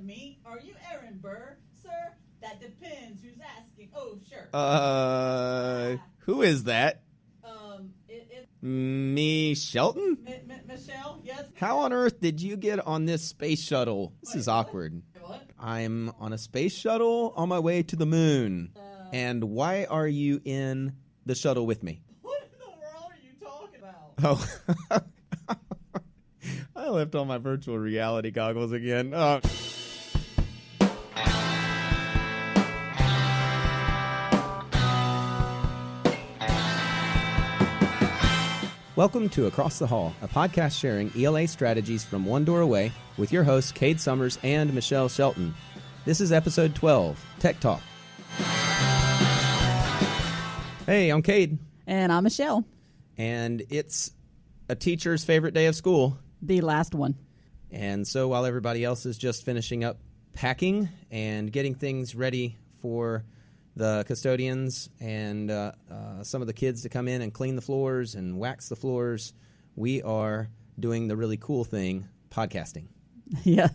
me? Are you Aaron Burr, sir? That depends. Who's asking? Oh, sure. Who is that? Me, Shelton? Michelle, yes. How on earth did you get on this space shuttle? This is awkward. What? I'm on a space shuttle on my way to the moon. And why are you in the shuttle with me? What in the world are you talking about? Oh, I left on my virtual reality goggles again. Oh. Welcome to Across the Hall, a podcast sharing ELA strategies from one door away with your hosts, Cade Summers and Michelle Shelton. This is episode 12, Tech Talk. Hey, I'm Cade. And I'm Michelle. And it's a teacher's favorite day of school. The last one. And so while everybody else is just finishing up packing and getting things ready for the custodians and some of the kids to come in and clean the floors and wax the floors, we are doing the really cool thing, podcasting. Yeah,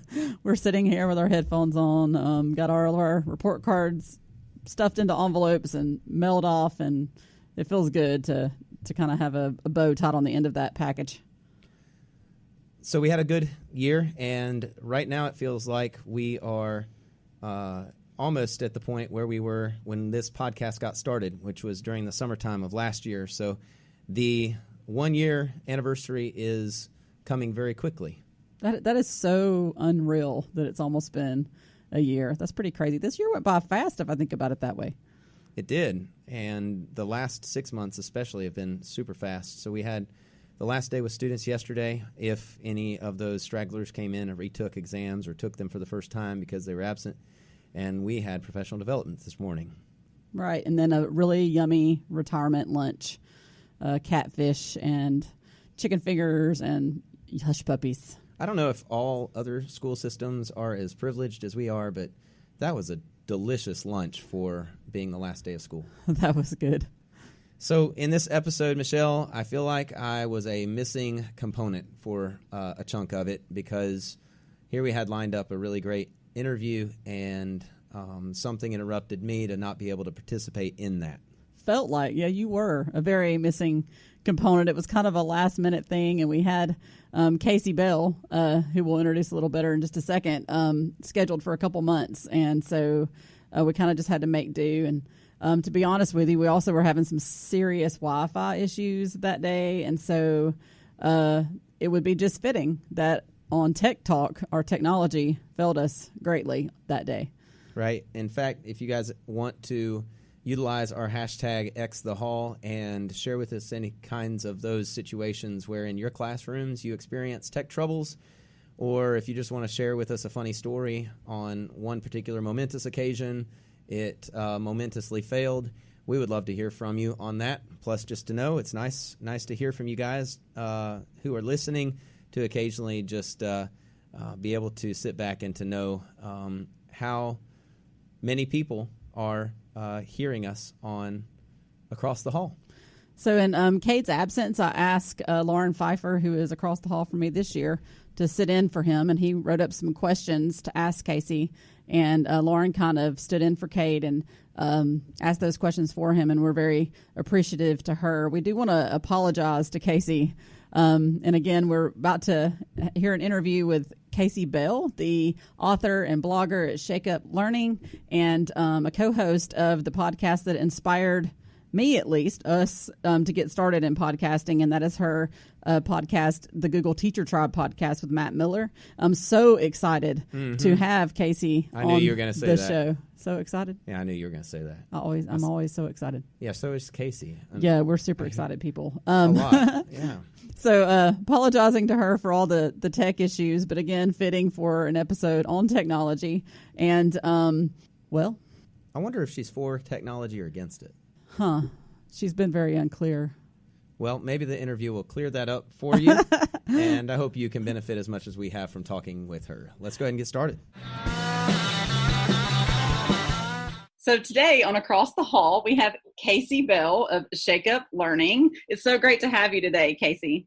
we're sitting here with our headphones on, got all of our report cards stuffed into envelopes and mailed off, and it feels good to kind of have a bow tied on the end of that package. So we had a good year, and right now it feels like we are almost at the point where we were when this podcast got started, which was during the summertime of last year. So the 1 year anniversary is coming very quickly. That is so unreal that it's almost been a year. That's pretty crazy. This year went by fast if I think about it that way. It did, and the last 6 months especially have been super fast. So we had the last day with students yesterday. If any of those stragglers came in and retook exams or took them for the first time because they were absent, and we had professional development this morning. Right, and then a really yummy retirement lunch, catfish and chicken fingers and hush puppies. I don't know if all other school systems are as privileged as we are, but that was a delicious lunch for being the last day of school. That was good. So in this episode, Michelle, I feel like I was a missing component for a chunk of it, because here we had lined up a really great interview, and something interrupted me to not be able to participate in that. Felt like, yeah, you were a very missing component. It was kind of a last minute thing, and we had Kasey Bell, who we'll introduce a little better in just a second, scheduled for a couple months, and so we kind of just had to make do. And to be honest with you, we also were having some serious Wi-Fi issues that day, and so it would be just fitting that on Tech Talk, our technology failed us greatly that day. Right. In fact, if you guys want to utilize our hashtag #XTheHall and share with us any kinds of those situations where in your classrooms you experience tech troubles, or if you just want to share with us a funny story on one particular momentous occasion, it momentously failed, we would love to hear from you on that. Plus, just to know, it's nice to hear from you guys who are listening, to occasionally just be able to sit back and to know how many people are hearing us on Across the Hall. So in Cade's absence, I asked Lauren Pfeiffer, who is across the hall from me this year, to sit in for him, and he wrote up some questions to ask Kasey, and Lauren kind of stood in for Cade and asked those questions for him, and we're very appreciative to her. We do want to apologize to Kasey. And again, we're about to hear an interview with Kasey Bell, the author and blogger at Shake Up Learning, and a co-host of the podcast that inspired me, at least, us, to get started in podcasting, and that is her podcast, the Google Teacher Tribe podcast with Matt Miller. I'm so excited to have Kasey I knew on you were going to say the that. show. So excited. Yeah, I knew you were going to say that. I'm always so excited. Yeah, so is Kasey. Yeah, we're super excited people. A lot, yeah. So apologizing to her for all the tech issues, but again, fitting for an episode on technology. And, well. I wonder if she's for technology or against it. Huh. She's been very unclear. Well, maybe the interview will clear that up for you, and I hope you can benefit as much as we have from talking with her. Let's go ahead and get started. So today on Across the Hall, we have Kasey Bell of Shake Up Learning. It's so great to have you today, Kasey.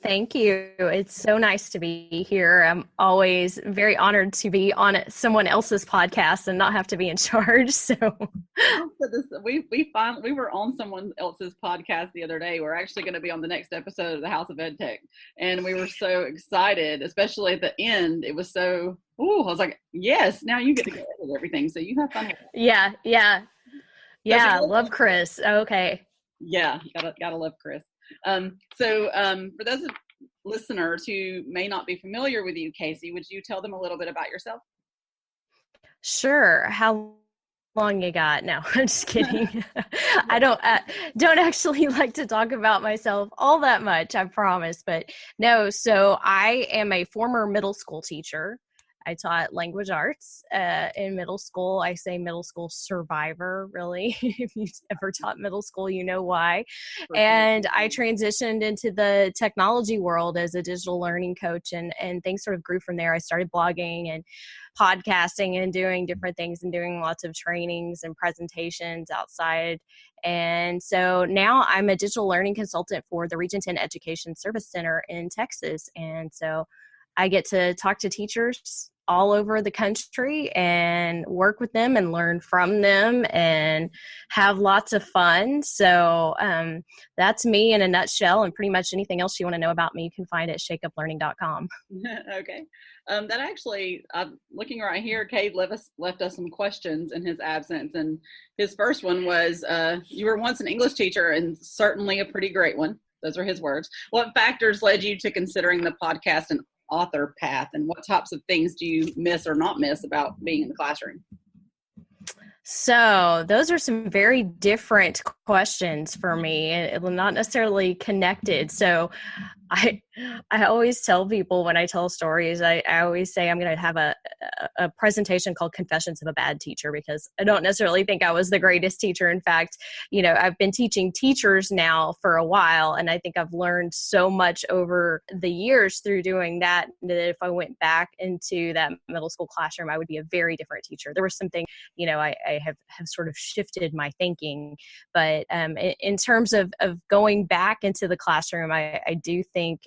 Thank you. It's so nice to be here. I'm always very honored to be on someone else's podcast and not have to be in charge. So we were on someone else's podcast the other day. We're actually going to be on the next episode of the House of Ed Tech, and we were so excited, especially at the end. It was so, I was like, yes, now you get to go edit everything. So you have fun. Yeah. Love Chris. Okay. Yeah, gotta love Chris. For those listeners who may not be familiar with you, Kasey, would you tell them a little bit about yourself? Sure. How long you got? No, I'm just kidding. I don't actually like to talk about myself all that much, I promise. But no, so I am a former middle school teacher. I taught language arts in middle school. I say middle school survivor, really. If you've ever taught middle school, you know why. And I transitioned into the technology world as a digital learning coach, and things sort of grew from there. I started blogging and podcasting and doing different things and doing lots of trainings and presentations outside. And so now I'm a digital learning consultant for the Region 10 Education Service Center in Texas. And so I get to talk to teachers all over the country and work with them and learn from them and have lots of fun. So that's me in a nutshell, and pretty much anything else you want to know about me, you can find at shakeuplearning.com. Okay. That actually, looking right here, Cade left us some questions in his absence. And his first one was, you were once an English teacher and certainly a pretty great one. Those are his words. What factors led you to considering the podcast and author path, and what types of things do you miss or not miss about being in the classroom? So those are some very different questions for me, and not necessarily connected. So I always tell people when I tell stories, I always say I'm going to have a presentation called Confessions of a Bad Teacher, because I don't necessarily think I was the greatest teacher. In fact, I've been teaching teachers now for a while, and I think I've learned so much over the years through doing that if I went back into that middle school classroom, I would be a very different teacher. There was something, I have sort of shifted my thinking. But in terms of going back into the classroom, I do think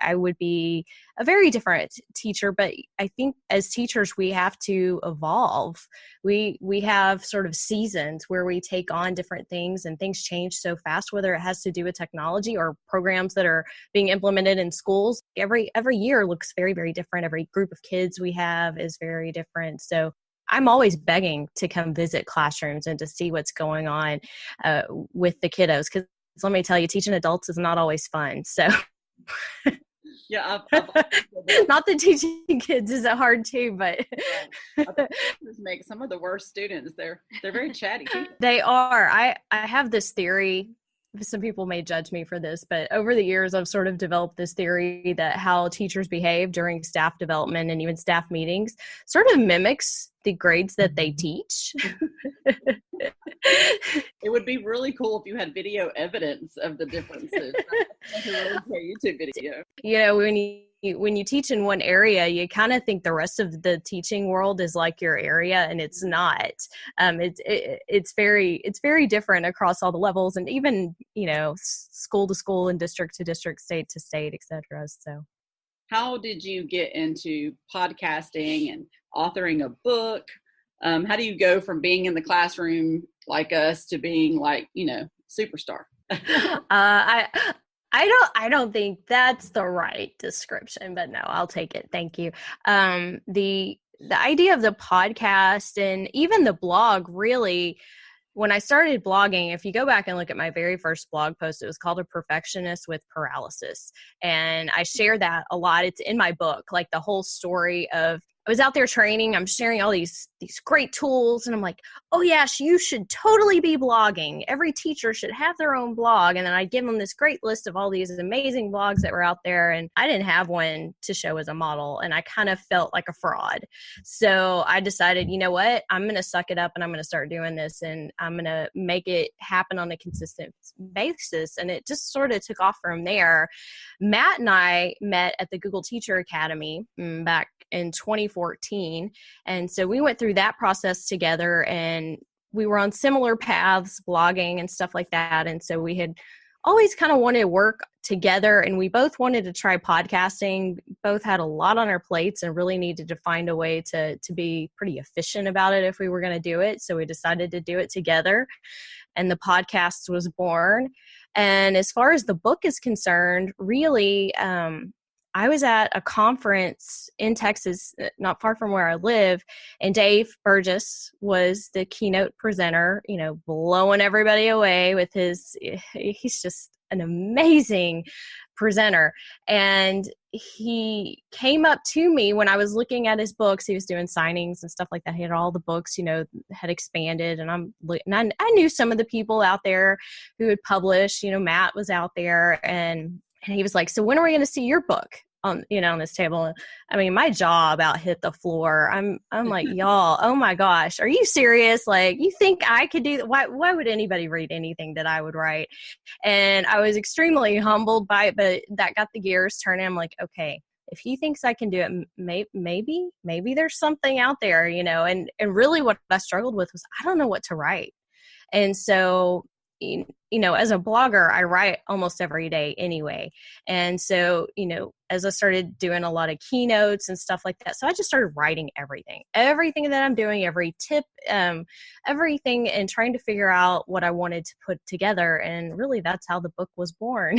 I would be a very different teacher. But I think as teachers, we have to evolve. We have sort of seasons where we take on different things, and things change so fast, whether it has to do with technology or programs that are being implemented in schools. Every year looks very, very different. Every group of kids we have is very different. So I'm always begging to come visit classrooms and to see what's going on with the kiddos. Because let me tell you, teaching adults is not always fun. So yeah, not that teaching kids isn't hard too, but make some of the worst students. They're very chatty too. They are. I have this theory. Some people may judge me for this, but over the years, I've sort of developed this theory that how teachers behave during staff development and even staff meetings sort of mimics the grades that they teach. It would be really cool if you had video evidence of the differences. Like a really YouTube video. When you teach in one area, you kind of think the rest of the teaching world is like your area, and it's not. It's very different across all the levels, and even school to school and district to district, state to state, etc. So, how did you get into podcasting and authoring a book? How do you go from being in the classroom like us to being like superstar? I don't think that's the right description, but no, I'll take it. Thank you. The idea of the podcast and even the blog, really, when I started blogging, if you go back and look at my very first blog post, it was called A Perfectionist with Paralysis. And I share that a lot. It's in my book, like the whole story of I was out there training. I'm sharing all these great tools, and I'm like, oh yeah, you should totally be blogging. Every teacher should have their own blog. And then I'd give them this great list of all these amazing blogs that were out there, and I didn't have one to show as a model, and I kind of felt like a fraud. So I decided, you know what, I'm going to suck it up and I'm going to start doing this, and I'm going to make it happen on a consistent basis. And it just sort of took off from there. Matt and I met at the Google Teacher Academy back in 2014. And so we went through that process together, and we were on similar paths, blogging and stuff like that. And so we had always kind of wanted to work together, and we both wanted to try podcasting. Both had a lot on our plates and really needed to find a way to be pretty efficient about it if we were going to do it. So we decided to do it together, and the podcast was born. And as far as the book is concerned, really, I was at a conference in Texas, not far from where I live, and Dave Burgess was the keynote presenter, blowing everybody away with he's just an amazing presenter. And he came up to me when I was looking at his books. He was doing signings and stuff like that. He had all the books, had expanded, and I knew some of the people out there who had published. Matt was out there, and he was like, "So when are we going to see your book on this table?" I mean, my jaw about hit the floor. I'm like, y'all, oh my gosh, are you serious? Like, you think I could do that? Why would anybody read anything that I would write? And I was extremely humbled by it, but that got the gears turning. I'm like, okay, if he thinks I can do it, maybe there's something out there, and really what I struggled with was I don't know what to write. And so, as a blogger, I write almost every day anyway. And so, as I started doing a lot of keynotes and stuff like that, so I just started writing everything that I'm doing, every tip, everything, and trying to figure out what I wanted to put together. And really, that's how the book was born.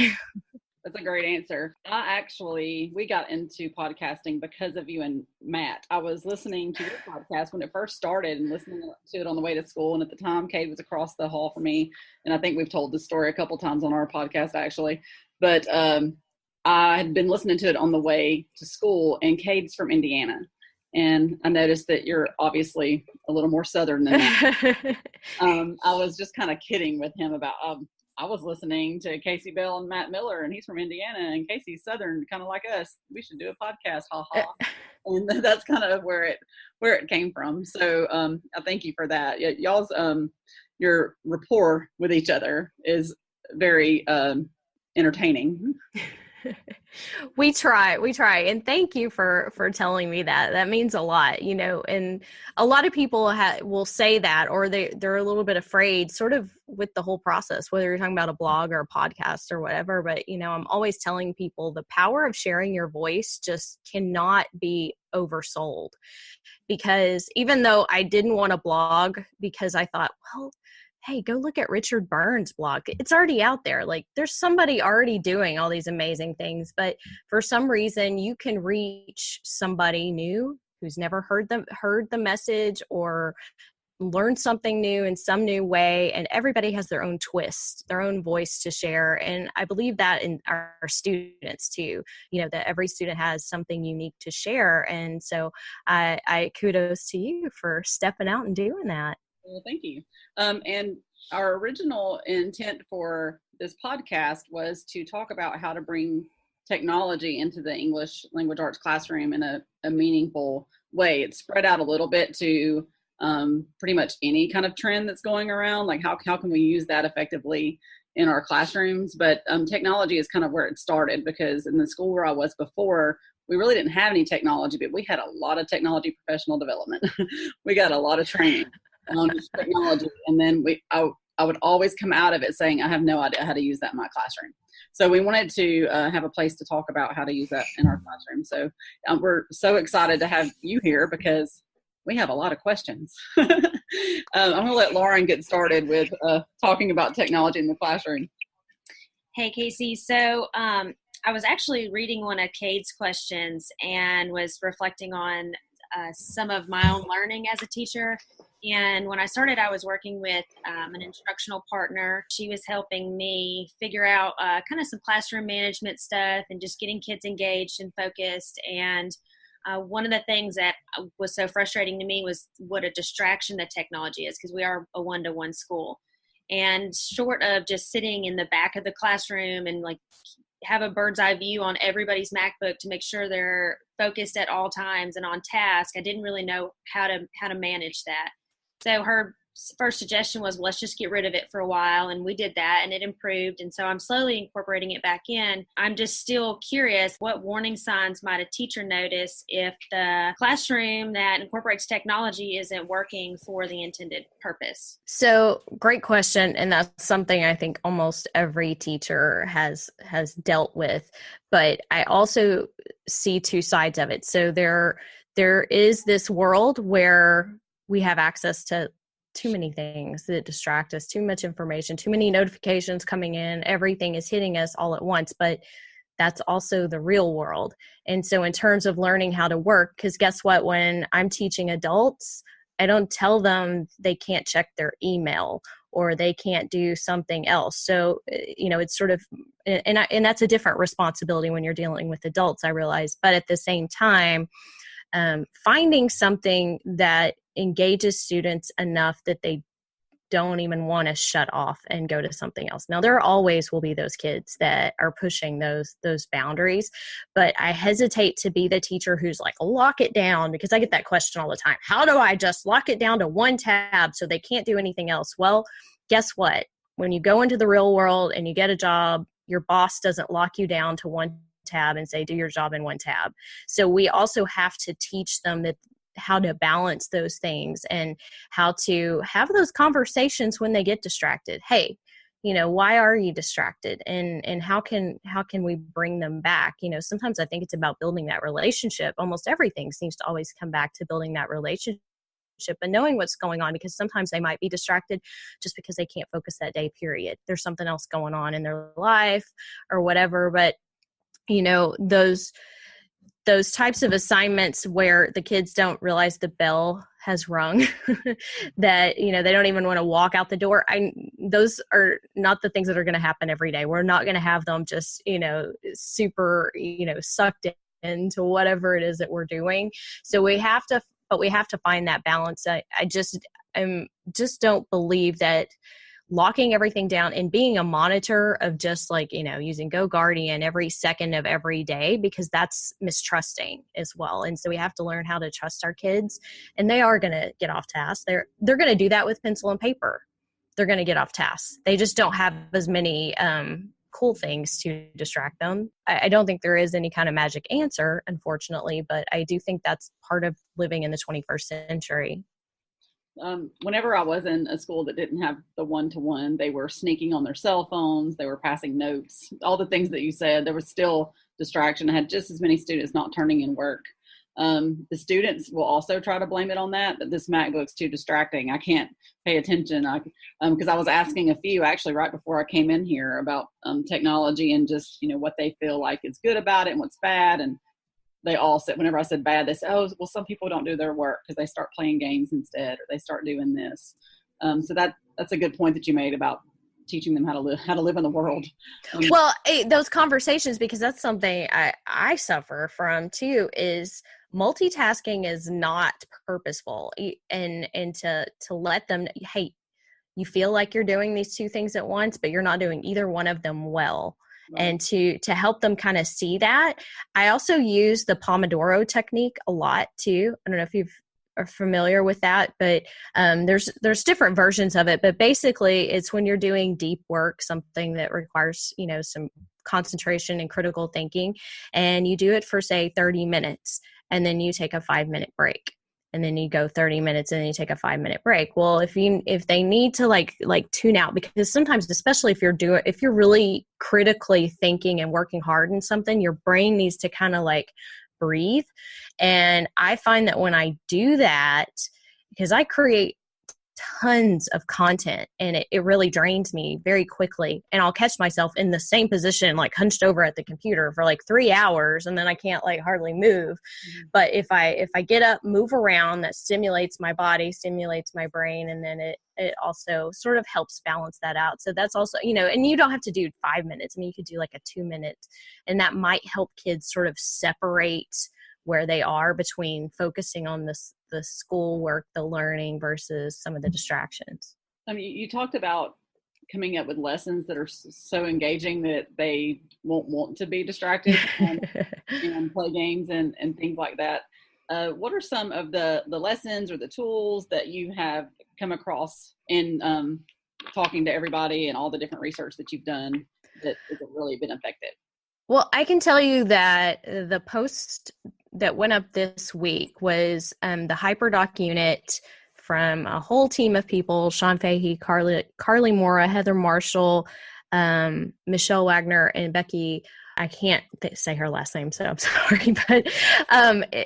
That's a great answer. We got into podcasting because of you and Matt. I was listening to your podcast when it first started and listening to it on the way to school. And at the time, Cade was across the hall from me. And I think we've told this story a couple times on our podcast, actually. But I had been listening to it on the way to school, and Cade's from Indiana. And I noticed that you're obviously a little more Southern than that. I was just kind of kidding with him about I was listening to Kasey Bell and Matt Miller, and he's from Indiana, and Casey's Southern, kind of like us. We should do a podcast, ha ha. And that's kind of where it came from. So I thank you for that. Y'all's your rapport with each other is very entertaining. We try. And thank you for telling me that. That means a lot, and a lot of people will say that, or they're a little bit afraid sort of with the whole process, whether you're talking about a blog or a podcast or whatever. But, I'm always telling people the power of sharing your voice just cannot be oversold, because even though I didn't want to blog because I thought, well, hey, go look at Richard Burns' blog. It's already out there. Like, there's somebody already doing all these amazing things. But for some reason, you can reach somebody new who's never heard the message or learned something new in some new way. And everybody has their own twist, their own voice to share. And I believe that in our students too, that every student has something unique to share. And so I kudos to you for stepping out and doing that. Well, thank you. And our original intent for this podcast was to talk about how to bring technology into the English language arts classroom in a meaningful way. It's spread out a little bit to pretty much any kind of trend that's going around, like how can we use that effectively in our classrooms. But technology is kind of where it started, because in the school where I was before, we really didn't have any technology, but we had a lot of technology professional development. We got a lot of training on technology, and then I would always come out of it saying, I have no idea how to use that in my classroom. So we wanted to have a place to talk about how to use that in our classroom. So we're so excited to have you here because we have a lot of questions. I'm going to let Lauren get started with talking about technology in the classroom. Hey, Kasey. So I was actually reading one of Cade's questions and was reflecting on some of my own learning as a teacher. And when I started, I was working with an instructional partner. She was helping me figure out kind of some classroom management stuff and just getting kids engaged and focused. And one of the things that was so frustrating to me was what a distraction that technology is, because we are a one-to-one school. And short of just sitting in the back of the classroom and like have a bird's eye view on everybody's MacBook to make sure they're focused at all times and on task, I didn't really know how to manage that. So her first suggestion was, well, let's just get rid of it for a while. And we did that and it improved. And so I'm slowly incorporating it back in. I'm just still curious, what warning signs might a teacher notice if the classroom that incorporates technology isn't working for the intended purpose? So great question. And that's something I think almost every teacher has dealt with. But I also see two sides of it. So there is this world where we have access to too many things that distract us, too much information, too many notifications coming in, everything is hitting us all at once, but that's also the real world. And so in terms of learning how to work, because guess what, when I'm teaching adults, I don't tell them they can't check their email or they can't do something else. So, it's sort of, and that's a different responsibility when you're dealing with adults, I realize, but at the same time, finding something that engages students enough that they don't even want to shut off and go to something else. Now, there always will be those kids that are pushing those boundaries, but I hesitate to be the teacher who's like, lock it down, because I get that question all the time. How do I just lock it down to one tab so they can't do anything else? Well, guess what? When you go into the real world and you get a job, your boss doesn't lock you down to one tab and say, do your job in one tab. So we also have to teach them that how to balance those things and how to have those conversations when they get distracted. Hey, why are you distracted? And how can we bring them back? Sometimes I think it's about building that relationship. Almost everything seems to always come back to building that relationship and knowing what's going on, because sometimes they might be distracted just because they can't focus that day, period. There's something else going on in their life or whatever. But those types of assignments where the kids don't realize the bell has rung, that, they don't even want to walk out the door. Those are not the things that are going to happen every day. We're not going to have them just, super, sucked into whatever it is that we're doing. So we have to find that balance. I just don't believe that locking everything down and being a monitor of just using Go Guardian every second of every day, because that's mistrusting as well. And so we have to learn how to trust our kids, and they are going to get off task. They're going to do that with pencil and paper. They're going to get off task. They just don't have as many cool things to distract them. I don't think there is any kind of magic answer, unfortunately, but I do think that's part of living in the 21st century. Whenever I was in a school that didn't have the one-to-one, they were sneaking on their cell phones, they were passing notes, all the things that you said. There was still distraction. I had just as many students not turning in work. The students will also try to blame it on that this MacBook's too distracting. I can't pay attention. Because I was asking a few actually right before I came in here about technology and just, what they feel like is good about it and what's bad. And they all said, whenever I said bad, they said, oh, well, some people don't do their work because they start playing games instead, or they start doing this. So that's a good point that you made about teaching them how to live in the world. Well, those conversations, because that's something I suffer from too, is multitasking is not purposeful, and to let them, hey, you feel like you're doing these two things at once, but you're not doing either one of them well. Right. And to help them kind of see that, I also use the Pomodoro technique a lot too. I don't know if you are familiar with that, but there's different versions of it. But basically, it's when you're doing deep work, something that requires some concentration and critical thinking, and you do it for say 30 minutes, and then you take a 5-minute break. And then you go 30 minutes and then you take a 5-minute break. Well, if they need to like tune out, because sometimes, especially if you're really critically thinking and working hard in something, your brain needs to kind of breathe. And I find that when I do that, because I create tons of content and it really drains me very quickly, and I'll catch myself in the same position, hunched over at the computer for 3 hours, and then I can't hardly move. Mm-hmm. But if I get up, move around, that stimulates my body, stimulates my brain, and then it also sort of helps balance that out. So that's also, and you don't have to do 5 minutes. I mean, you could do a 2-minute, and that might help kids sort of separate where they are between focusing on the school work, the learning, versus some of the distractions. I mean, you talked about coming up with lessons that are so engaging that they won't want to be distracted and play games and things like that. what are some of the lessons or the tools that you have come across in talking to everybody and all the different research that you've done that has really been effective? Well, I can tell you that the post that went up this week was the HyperDoc unit from a whole team of people: Sean Fahey, Carly Mora, Heather Marshall, Michelle Wagner, and Becky. I can't say her last name, so I'm sorry. But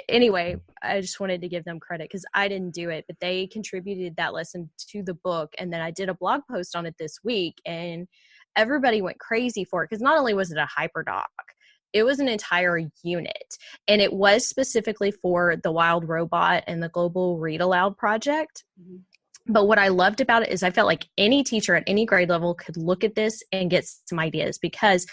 anyway, I just wanted to give them credit because I didn't do it, but they contributed that lesson to the book. And then I did a blog post on it this week, and everybody went crazy for it because not only was it a HyperDoc, it was an entire unit. And it was specifically for the Wild Robot and the Global Read Aloud project. Mm-hmm. But what I loved about it is I felt like any teacher at any grade level could look at this and get some ideas, because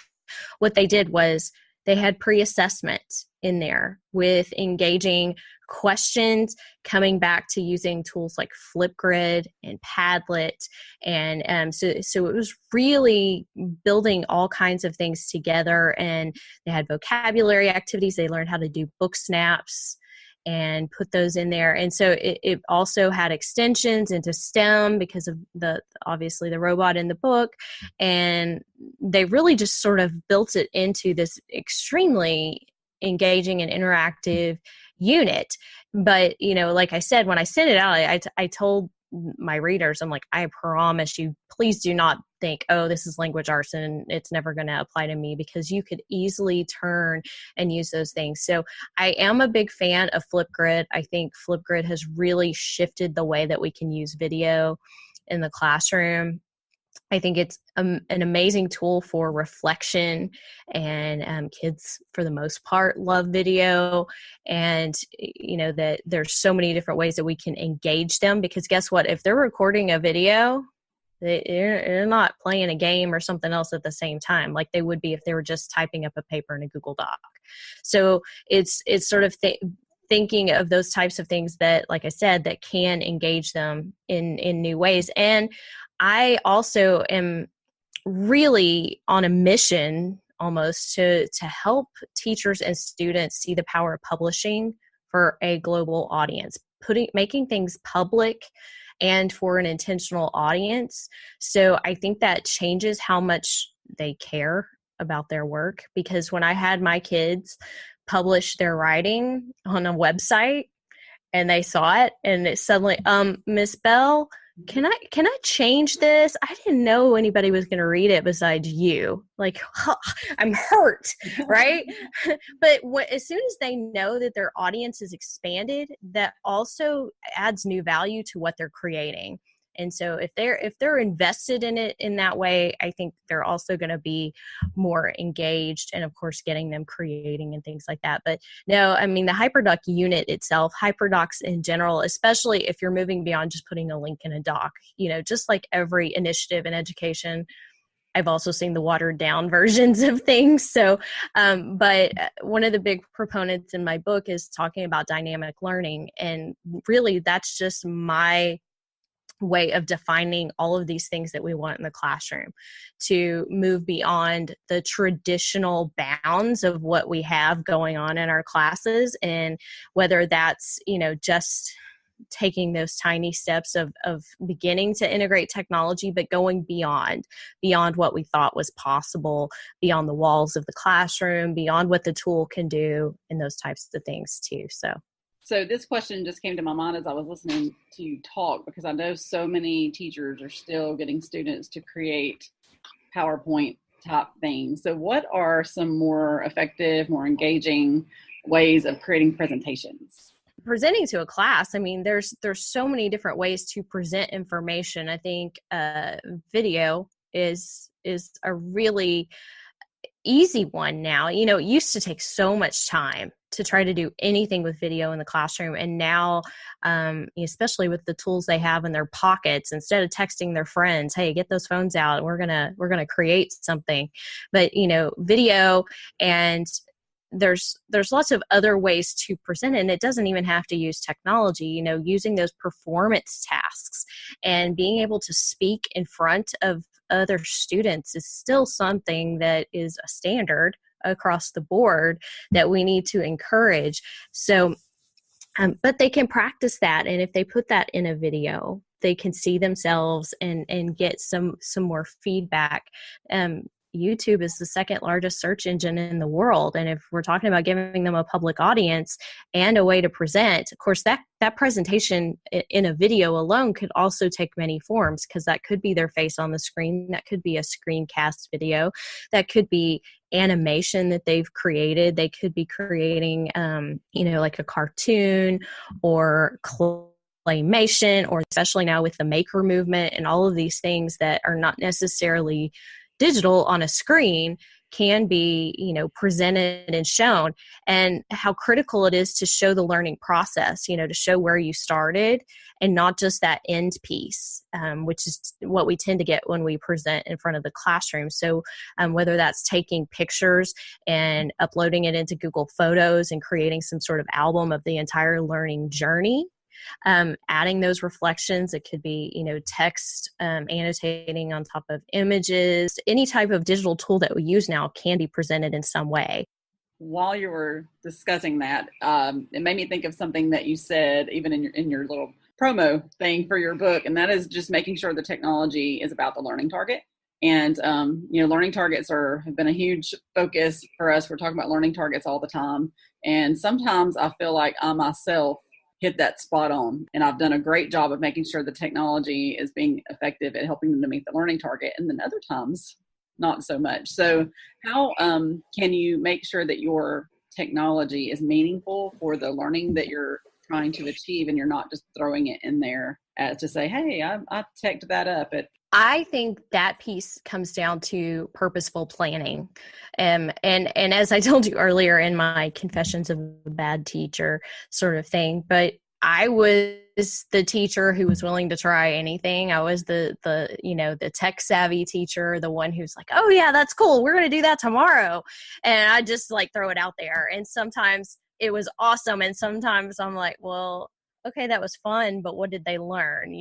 what they did was they had pre-assessment in there with engaging questions, coming back to using tools like Flipgrid and Padlet. And so it was really building all kinds of things together. And they had vocabulary activities. They learned how to do book snaps and put those in there. And so it also had extensions into STEM because of obviously the robot in the book. And they really just sort of built it into this extremely engaging and interactive unit. But, like I said, when I sent it out, I told my readers, I'm like, I promise you, please do not think, oh, this is language arts and it's never going to apply to me, because you could easily turn and use those things. So I am a big fan of Flipgrid. I think Flipgrid has really shifted the way that we can use video in the classroom. I think it's an amazing tool for reflection, and kids, for the most part, love video. And, that there's so many different ways that we can engage them, because guess what? If they're recording a video, they're not playing a game or something else at the same time, like they would be if they were just typing up a paper in a Google Doc. So it's sort of thinking of those types of things that, like I said, that can engage them in new ways. And I also am really on a mission almost to help teachers and students see the power of publishing for a global audience, making things public and for an intentional audience. So I think that changes how much they care about their work, because when I had my kids publish their writing on a website and they saw it, and it suddenly, Miss Bell, can I change this? I didn't know anybody was going to read it besides you. Like, I'm hurt, right? But as soon as they know that their audience is expanded, that also adds new value to what they're creating. And so if they're invested in it in that way, I think they're also going to be more engaged, and of course getting them creating and things like that. But no, I mean, the HyperDoc unit itself, HyperDocs in general, especially if you're moving beyond just putting a link in a doc, just like every initiative in education, I've also seen the watered down versions of things. So, but one of the big proponents in my book is talking about dynamic learning. And really that's just my way of defining all of these things that we want in the classroom, to move beyond the traditional bounds of what we have going on in our classes. And whether that's, just taking those tiny steps of beginning to integrate technology, but going beyond what we thought was possible, beyond the walls of the classroom, beyond what the tool can do, and those types of things too. So this question just came to my mind as I was listening to you talk, because I know so many teachers are still getting students to create PowerPoint type things. So what are some more effective, more engaging ways of creating presentations? Presenting to a class, I mean, there's so many different ways to present information. I think video is a really easy one now. It used to take so much time to try to do anything with video in the classroom. And now, especially with the tools they have in their pockets, instead of texting their friends, hey, get those phones out, we're gonna create something. But, video, and there's lots of other ways to present it, and it doesn't even have to use technology. Using those performance tasks and being able to speak in front of other students is still something that is a standard across the board that we need to encourage. So But they can practice that. And if they put that in a video, they can see themselves and get some more feedback. YouTube is the second largest search engine in the world. And if we're talking about giving them a public audience and a way to present, of course, that presentation in a video alone could also take many forms, because that could be their face on the screen. That could be a screencast video. That could be animation that they've created. They could be creating, like a cartoon or claymation, or especially now with the maker movement and all of these things that are not necessarily digital on a screen, can be, presented and shown, and how critical it is to show the learning process, to show where you started and not just that end piece, which is what we tend to get when we present in front of the classroom. So whether that's taking pictures and uploading it into Google Photos and creating some sort of album of the entire learning journey, adding those reflections. It could be, text, annotating on top of images. Any type of digital tool that we use now can be presented in some way. While you were discussing that, it made me think of something that you said, even in your little promo thing for your book, and that is just making sure the technology is about the learning target. And, learning targets have been a huge focus for us. We're talking about learning targets all the time. And sometimes I feel like I myself hit that spot on, and I've done a great job of making sure the technology is being effective at helping them to meet the learning target, and then other times not so much. So how can you make sure that your technology is meaningful for the learning that you're trying to achieve, and you're not just throwing it in there to say, hey, I teched that up? I think that piece comes down to purposeful planning. And as I told you earlier in my Confessions of a Bad Teacher sort of thing, but I was the teacher who was willing to try anything. I was the tech savvy teacher, the one who's like, oh yeah, that's cool, we're going to do that tomorrow. And I just throw it out there. And sometimes it was awesome. And sometimes I'm like, well, okay, that was fun, but what did they learn,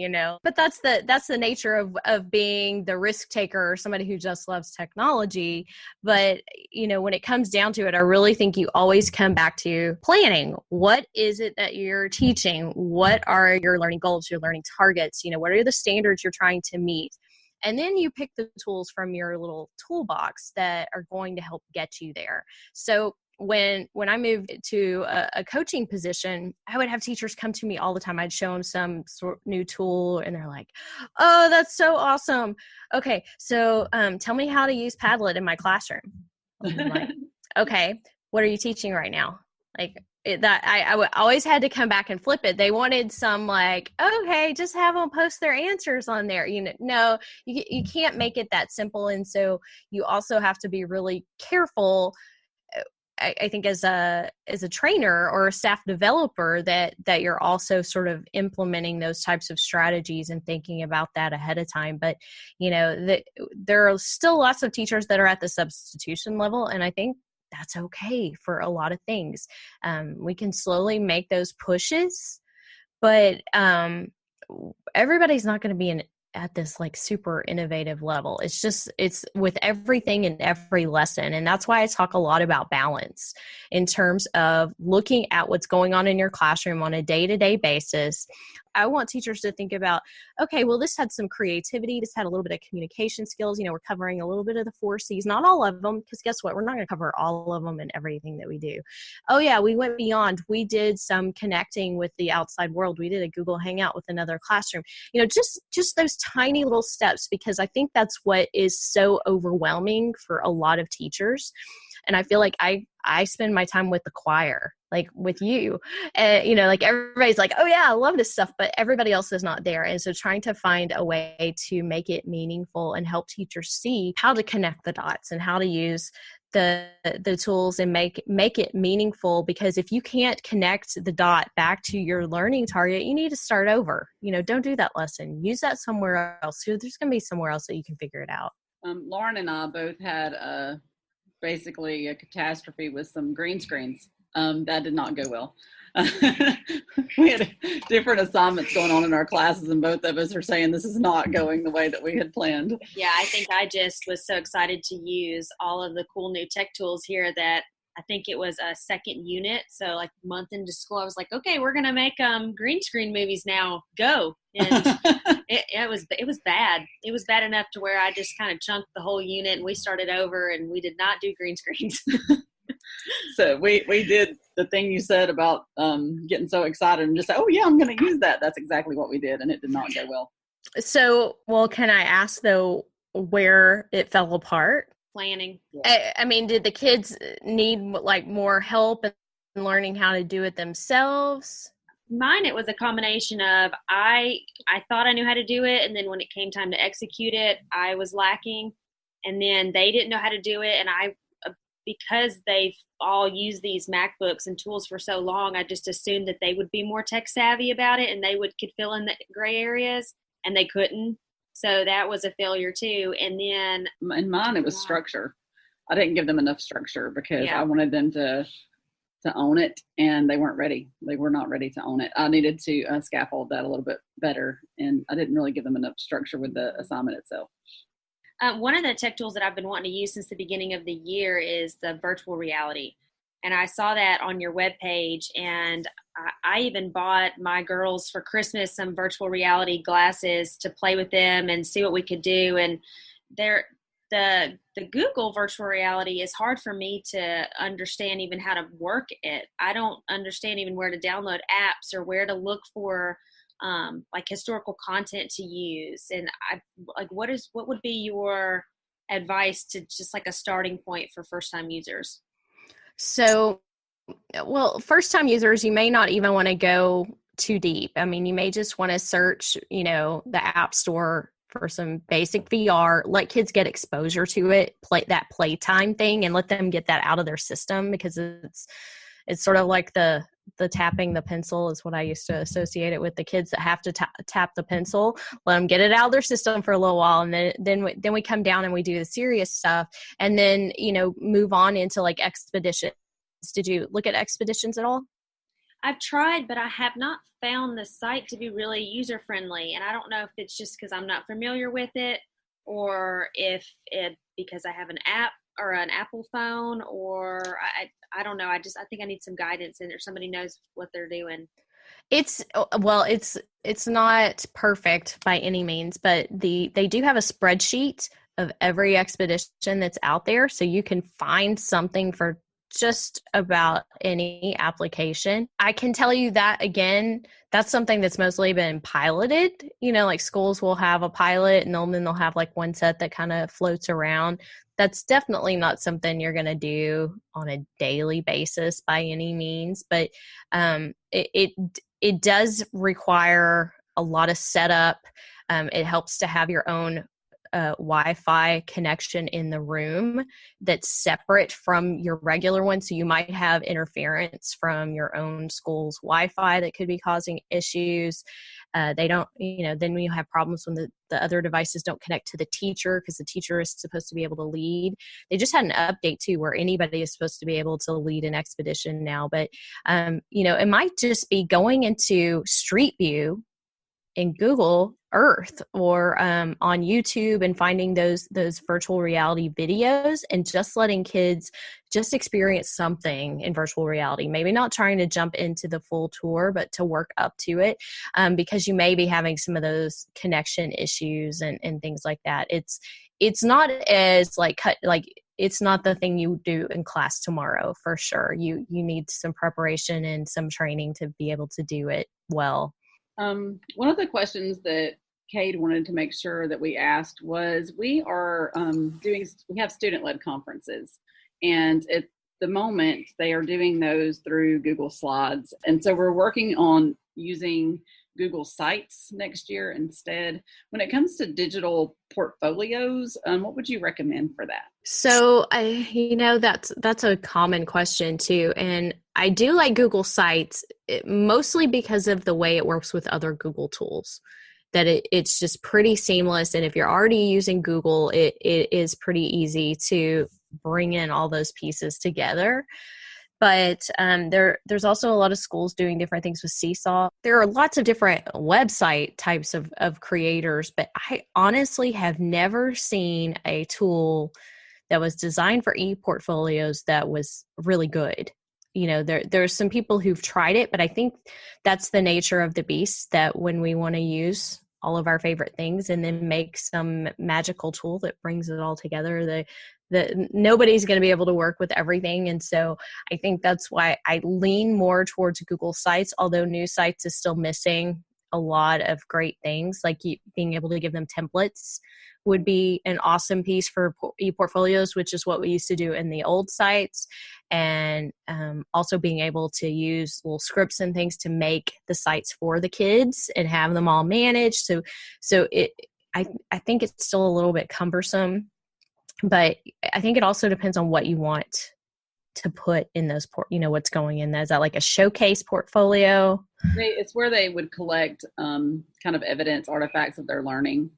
But that's the nature of being the risk taker, or somebody who just loves technology. But, when it comes down to it, I really think you always come back to planning. What is it that you're teaching? What are your learning goals, your learning targets? What are the standards you're trying to meet? And then you pick the tools from your little toolbox that are going to help get you there. So when I moved to a coaching position, I would have teachers come to me all the time. I'd show them some sort of new tool, and they're like, oh, that's so awesome. Okay, so tell me how to use Padlet in my classroom. I'm like, okay, what are you teaching right now? I always had to come back and flip it. They wanted some okay, just have them post their answers on there. No, you can't make it that simple. And so you also have to be really careful, I think, as a trainer or a staff developer, that you're also sort of implementing those types of strategies and thinking about that ahead of time. But, there are still lots of teachers that are at the substitution level. And I think that's okay for a lot of things. We can slowly make those pushes, but everybody's not going to be at this super innovative level. It's with everything in every lesson. And that's why I talk a lot about balance in terms of looking at what's going on in your classroom on a day-to-day basis. I want teachers to think about, okay, well, this had some creativity. This had a little bit of communication skills. We're covering a little bit of the 4 C's, not all of them, because guess what? We're not going to cover all of them in everything that we do. Oh yeah, we went beyond. We did some connecting with the outside world. We did a Google Hangout with another classroom. Just those tiny little steps, because I think that's what is so overwhelming for a lot of teachers. And I feel like I spend my time with the choir, with you, everybody's like, oh yeah, I love this stuff, but everybody else is not there. And so trying to find a way to make it meaningful and help teachers see how to connect the dots and how to use the tools and make it meaningful. Because if you can't connect the dot back to your learning target, you need to start over. Don't do that lesson. Use that somewhere else. So there's going to be somewhere else that you can figure it out. Lauren and I both had basically a catastrophe with some green screens. That did not go well. We had different assignments going on in our classes, and both of us are saying this is not going the way that we had planned. Yeah, I think I just was so excited to use all of the cool new tech tools here that I think it was a second unit. So like month into school, I was like, okay, we're going to make green screen movies now. Go. And it was bad. It was bad enough to where I just kind of chunked the whole unit and we started over and we did not do green screens. So we did the thing you said about getting so excited and just say, oh yeah, I'm going to use that. That's exactly what we did. And it did not go well. So, well, can I ask though where it fell apart? Planning. I mean, did the kids need like more help in learning how to do it themselves? Mine, it was a combination of I thought I knew how to do it, and then when it came time to execute it, I was lacking, and then they didn't know how to do it, and I, because they've all used these MacBooks and tools for so long, I just assumed that they would be more tech savvy about it, and they could fill in the gray areas, and they couldn't. So that was a failure too. And then in mine, it was structure. I didn't give them enough structure because I wanted them to own it, and they weren't ready. They were not ready to own it. I needed to scaffold that a little bit better, and I didn't really give them enough structure with the assignment itself. One of the tech tools that I've been wanting to use since the beginning of the year is the virtual reality. And I saw that on your webpage, and I even bought my girls for Christmas some virtual reality glasses to play with them and see what we could do. And the Google virtual reality is hard for me to understand even how to work it. I don't understand even where to download apps or where to look for like historical content to use. And what would be your advice to just like a starting point for first time users? So, well, first time users, you may not even want to go too deep. I mean, you may just want to search, the App Store for some basic VR, let kids get exposure to it, playtime thing, and let them get that out of their system, because it's sort of like the tapping the pencil is what I used to associate it with. The kids that have to tap the pencil, let them get it out of their system for a little while. And then we come down and we do the serious stuff, and then, move on into like expeditions. Did you look at expeditions at all? I've tried, but I have not found the site to be really user friendly. And I don't know if it's just because I'm not familiar with it, or if it because I have an app or an Apple phone, or I don't know. I think I need some guidance, and or somebody knows what they're doing. It's not perfect by any means, but they do have a spreadsheet of every expedition that's out there, so you can find something for just about any application. I can tell you that, again, that's something that's mostly been piloted. Like schools will have a pilot, and then they'll have like one set that kind of floats around. That's definitely not something you're going to do on a daily basis by any means, but it does require a lot of setup. It helps to have your own Wi-Fi connection in the room that's separate from your regular one. So you might have interference from your own school's Wi-Fi that could be causing issues. They don't, then you have problems when the other devices don't connect to the teacher, because the teacher is supposed to be able to lead. They just had an update too, where anybody is supposed to be able to lead an expedition now. But, it might just be going into Street View in Google Earth or on YouTube and finding those virtual reality videos, and just letting kids just experience something in virtual reality. Maybe not trying to jump into the full tour, but to work up to it, because you may be having some of those connection issues and things like that. It's not as it's not the thing you do in class tomorrow, for sure. You need some preparation and some training to be able to do it well. One of the questions that Cade wanted to make sure that we asked was, we have student-led conferences, and at the moment they are doing those through Google Slides. And so we're working on using Google Sites next year instead. When it comes to digital portfolios, what would you recommend for that? So that's a common question too. And I do like Google Sites, mostly because of the way it works with other Google tools, that it's just pretty seamless. And if you're already using Google, it is pretty easy to bring in all those pieces together. But there's also a lot of schools doing different things with Seesaw. There are lots of different website types of creators, but I honestly have never seen a tool that was designed for e-portfolios that was really good. You know, there's some people who've tried it, but I think that's the nature of the beast, that when we want to use all of our favorite things and then make some magical tool that brings it all together, nobody's going to be able to work with everything. And so I think that's why I lean more towards Google Sites, although New Sites is still missing a lot of great things, like being able to give them templates would be an awesome piece for e-portfolios, which is what we used to do in the old sites. And also being able to use little scripts and things to make the sites for the kids and have them all managed. I think it's still a little bit cumbersome, but I think it also depends on what you want to put in those, what's going in there. Is that like a showcase portfolio? It's where they would collect kind of evidence, artifacts of their learning.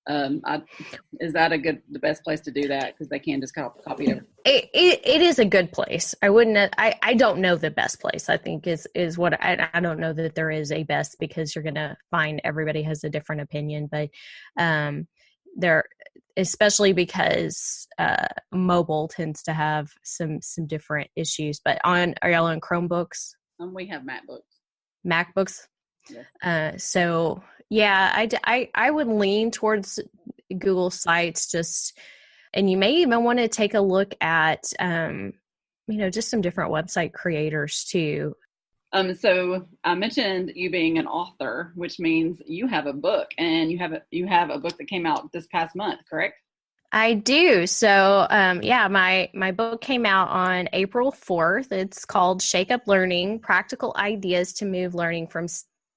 Is that the best place to do that? Because they can just copy it. It is a good place. I don't know the best place. I think is what I don't know that there is a best, because you're going to find everybody has a different opinion, but there, especially because mobile tends to have some different issues. But are y'all on Chromebooks? We have MacBooks. Yes. So yeah, I would lean towards Google Sites, and you may even want to take a look at just some different website creators too. So I mentioned you being an author, which means you have a book, and you have a book that came out this past month, correct? I do. So, my book came out on April 4th. It's called Shake Up Learning: Practical Ideas to Move Learning from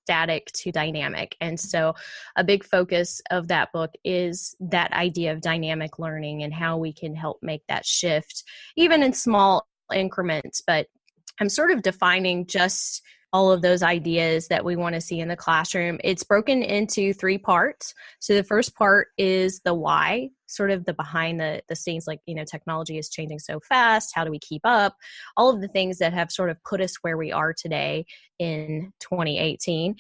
Static to Dynamic. And so a big focus of that book is that idea of dynamic learning and how we can help make that shift, even in small increments. But I'm sort of defining just all of those ideas that we want to see in the classroom. It's broken into 3 parts. So the first part is the why, sort of the behind the scenes, like, technology is changing so fast. How do we keep up? All of the things that have sort of put us where we are today in 2018.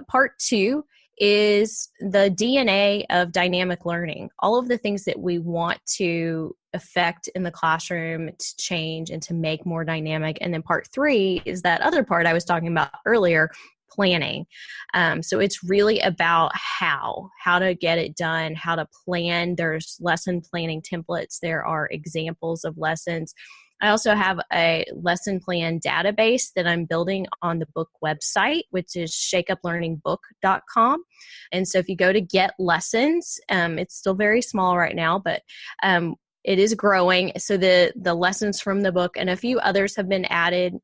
Part 2 is the DNA of dynamic learning, all of the things that we want to affect in the classroom to change and to make more dynamic. And then part 3 is that other part I was talking about earlier, planning. So it's really about how to get it done, how to plan. There's lesson planning templates. There are examples of lessons. I also have a lesson plan database that I'm building on the book website, which is shakeuplearning-com. And so if you go to get lessons, it's still very small right now, but it is growing. So the lessons from the book and a few others have been added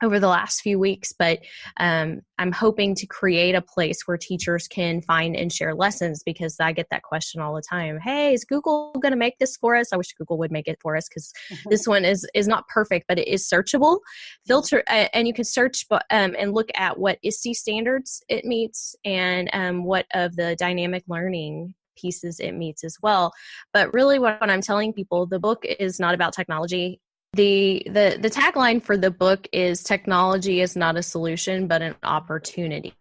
over the last few weeks, but I'm hoping to create a place where teachers can find and share lessons, because I get that question all the time. Hey, is Google going to make this for us? I wish Google would make it for us, because this one is not perfect, but it is searchable. Filter, and you can search and look at what ISTE standards it meets and what of the dynamic learning pieces it meets as well. But really what I'm telling people, the book is not about technology. The tagline for the book is technology is not a solution, but an opportunity.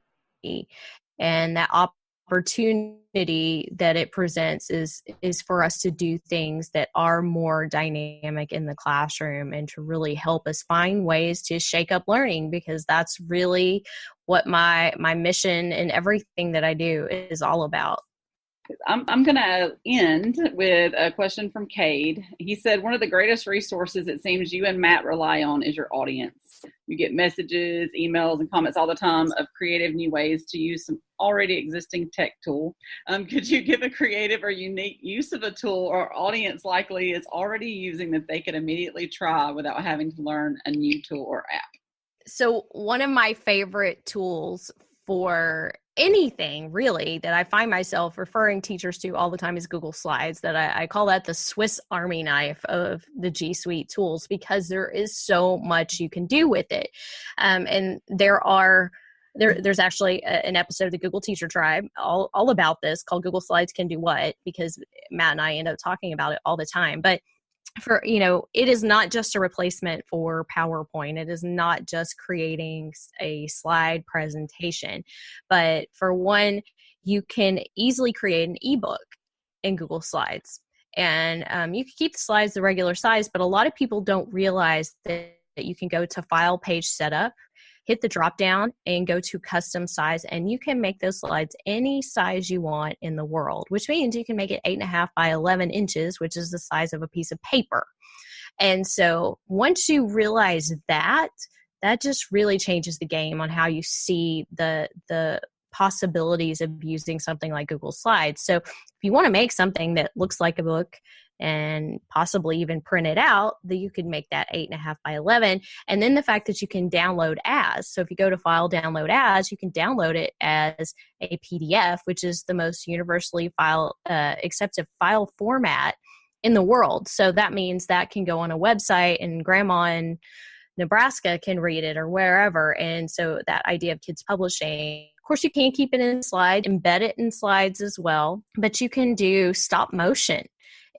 And that opportunity that it presents is for us to do things that are more dynamic in the classroom and to really help us find ways to shake up learning, because that's really what my mission and everything that I do is all about. I'm going to end with a question from Cade. He said, one of the greatest resources it seems you and Matt rely on is your audience. You get messages, emails, and comments all the time of creative new ways to use some already existing tech tool. Could you give a creative or unique use of a tool our audience likely is already using that they could immediately try without having to learn a new tool or app? So one of my favorite tools for anything really that I find myself referring teachers to all the time is Google Slides. That I call that the Swiss Army knife of the G Suite tools, because there is so much you can do with it. And there's actually an episode of the Google Teacher Tribe all about this, called Google Slides Can Do What, because Matt and I end up talking about it all the time. But it is not just a replacement for PowerPoint. It is not just creating a slide presentation, but for one, you can easily create an ebook in Google Slides. And you can keep the slides the regular size, but a lot of people don't realize that you can go to File, Page Setup, hit the drop down, and go to Custom Size, and you can make those slides any size you want in the world, which means you can make it 8.5 by 11 inches, which is the size of a piece of paper. And so once you realize that just really changes the game on how you see the possibilities of using something like Google Slides. So if you want to make something that looks like a book and possibly even print it out, that you could make that 8.5 by 11. And then the fact that you can download as. So if you go to File, Download As, you can download it as a PDF, which is the most universally accepted file format in the world. So that means that can go on a website, and grandma in Nebraska can read it, or wherever. And so that idea of kids publishing, of course, you can keep it in slides, embed it in slides as well, but you can do stop motion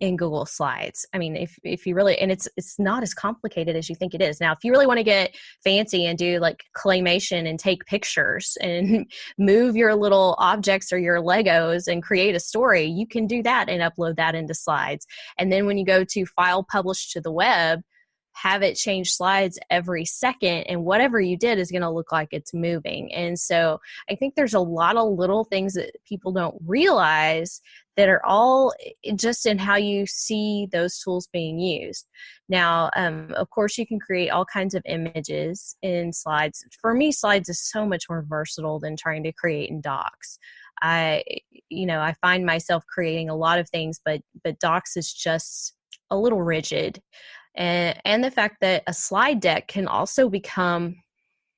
in Google Slides. I mean, if you really, and it's not as complicated as you think it is. Now, if you really want to get fancy and do like claymation and take pictures and move your little objects or your Legos and create a story, you can do that and upload that into slides. And then when you go to File, Publish to the web, have it change slides every second, and whatever you did is going to look like it's moving. And so I think there's a lot of little things that people don't realize that are all just in how you see those tools being used. Now, of course, you can create all kinds of images in slides. For me, slides is so much more versatile than trying to create in docs. I find myself creating a lot of things, but docs is just a little rigid. And the fact that a slide deck can also become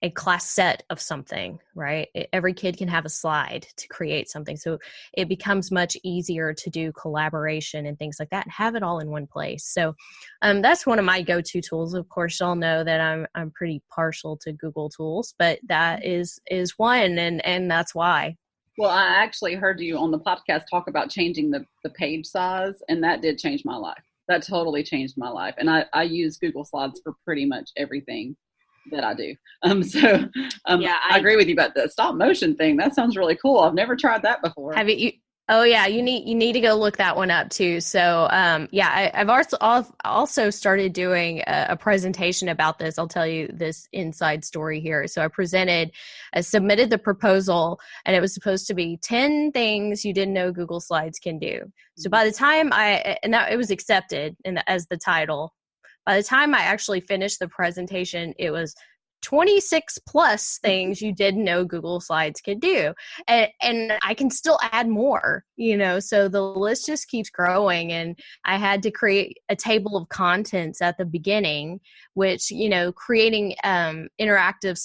a class set of something, right? Every kid can have a slide to create something. So it becomes much easier to do collaboration and things like that and have it all in one place. So that's one of my go-to tools. Of course, y'all know that I'm pretty partial to Google tools, but that is one, and that's why. Well, I actually heard you on the podcast talk about changing the page size, and that did change my life. That totally changed my life. And I use Google Slides for pretty much everything that I do. I agree with you about the stop motion thing. That sounds really cool. I've never tried that before. Have you? Oh yeah, you need to go look that one up too. So I've also started doing a presentation about this. I'll tell you this inside story here. So I submitted the proposal, and it was supposed to be 10 things you didn't know Google Slides can do. So by the time it was accepted as the title. By the time I actually finished the presentation, it was 26 plus things you didn't know Google Slides could do. And I can still add more, so the list just keeps growing. And I had to create a table of contents at the beginning, which, creating interactive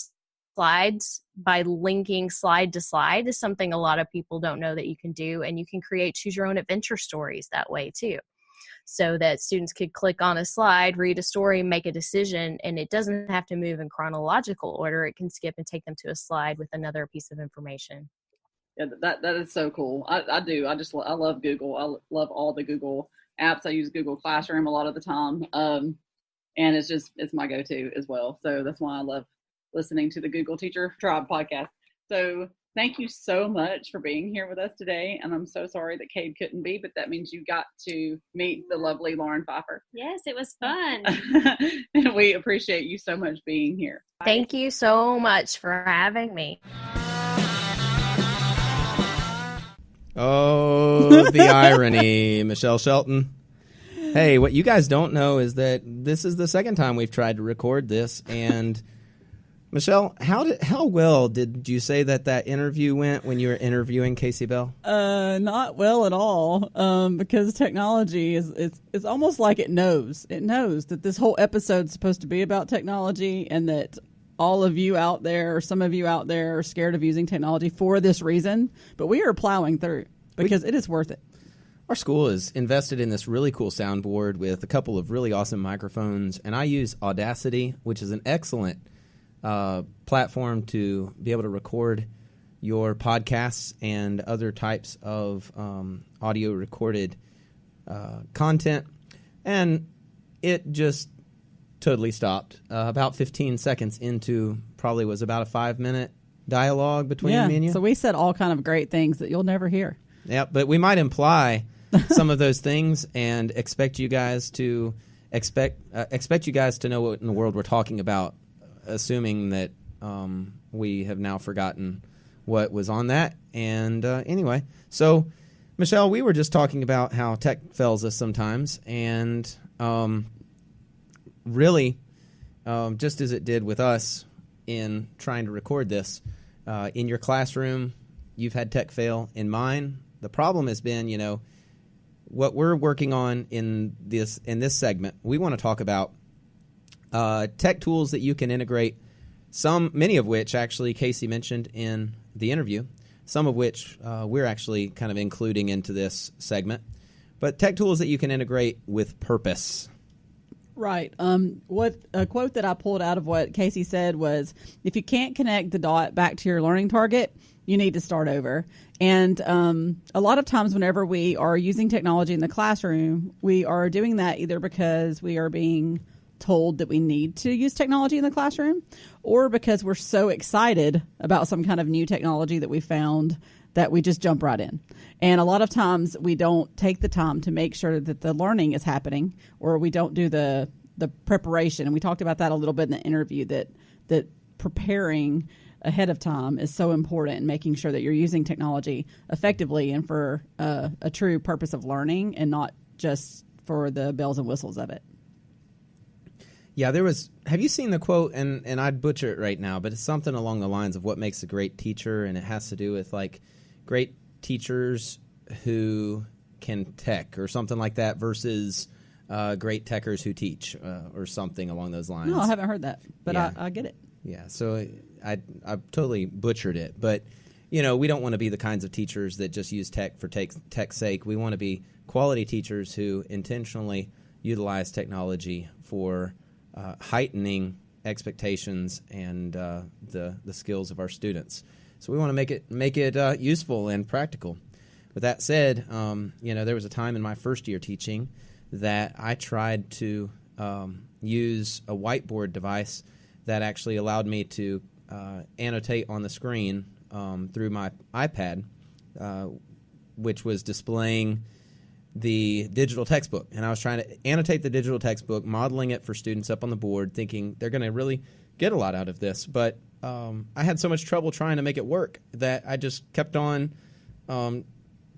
slides by linking slide to slide is something a lot of people don't know that you can do. And you can create choose your own adventure stories that way too, so that students could click on a slide, read a story, make a decision, and it doesn't have to move in chronological order. It can skip and take them to a slide with another piece of information. Yeah, that is so cool. I do. I love Google. I love all the Google apps. I use Google Classroom a lot of the time. And it's my go-to as well. So that's why I love listening to the Google Teacher Tribe podcast. So thank you so much for being here with us today. And I'm so sorry that Cade couldn't be, but that means you got to meet the lovely Lauren Pfeiffer. Yes, it was fun. And we appreciate you so much being here. Thank you so much for having me. Oh, the irony, Michelle Shelton. Hey, what you guys don't know is that this is the second time we've tried to record this, and Michelle, how well did you say that interview went when you were interviewing Kasey Bell? Not well at all. Because technology it's almost like it knows that this whole episode's supposed to be about technology, and that all of you out there, or some of you out there, are scared of using technology for this reason. But we are plowing through because it is worth it. Our school is invested in this really cool soundboard with a couple of really awesome microphones, and I use Audacity, which is an excellent platform to be able to record your podcasts and other types of audio recorded content. And it just totally stopped about 15 seconds into probably was about a 5-minute dialogue between me and you. So we said all kind of great things that you'll never hear. Yeah, but we might imply some of those things and expect you guys to know what in the world we're talking about, assuming that we have now forgotten what was on that. And anyway, so Michelle, we were just talking about how tech fails us sometimes, and really, just as it did with us in trying to record this, in your classroom, you've had tech fail. In mine, the problem has been, what we're working on in this segment. We want to talk about tech tools that you can integrate. Many of which actually Kasey mentioned in the interview. Some of which we're actually kind of including into this segment. But tech tools that you can integrate with purpose. Right. What a quote that I pulled out of what Kasey said was, if you can't connect the dot back to your learning target, you need to start over. And a lot of times whenever we are using technology in the classroom, we are doing that either because we are being told that we need to use technology in the classroom, or because we're so excited about some kind of new technology that we found that we just jump right in. And a lot of times we don't take the time to make sure that the learning is happening, or we don't do the preparation. And we talked about that a little bit in the interview, that preparing ahead of time is so important in making sure that you're using technology effectively and for a true purpose of learning, and not just for the bells and whistles of it. Yeah, have you seen the quote, and I'd butcher it right now, but it's something along the lines of what makes a great teacher, and it has to do with like great teachers who can tech or something like that versus great techers who teach or something along those lines. No, I haven't heard that, but yeah. I get it. Yeah, so I totally butchered it, but we don't want to be the kinds of teachers that just use tech for tech's sake. We want to be quality teachers who intentionally utilize technology for heightening expectations and the skills of our students. So we want to make it useful and practical. With that said, there was a time in my first year teaching that I tried to use a whiteboard device that actually allowed me to annotate on the screen through my iPad, which was displaying the digital textbook. And I was trying to annotate the digital textbook, modeling it for students up on the board, thinking they're going to really get a lot out of this. But I had so much trouble trying to make it work that I just kept on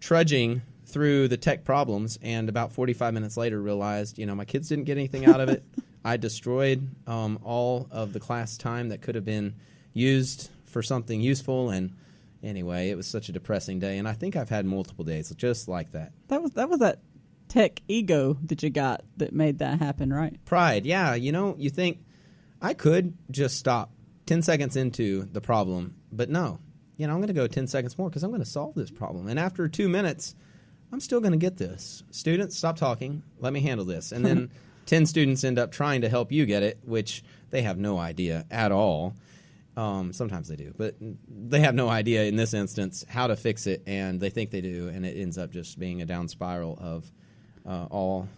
trudging through the tech problems, and about 45 minutes later realized, my kids didn't get anything out of it. I destroyed all of the class time that could have been used for something useful, and anyway, it was such a depressing day, and I think I've had multiple days just like that. That was that tech ego that you got that made that happen, right? Pride, yeah. You think I could just stop 10 seconds into the problem, but no. I'm going to go 10 seconds more because I'm going to solve this problem. And after 2 minutes, I'm still going to get this. Students, stop talking. Let me handle this. And then 10 students end up trying to help you get it, which they have no idea at all. Sometimes they do, but they have no idea in this instance how to fix it, and they think they do, and it ends up just being a down spiral of all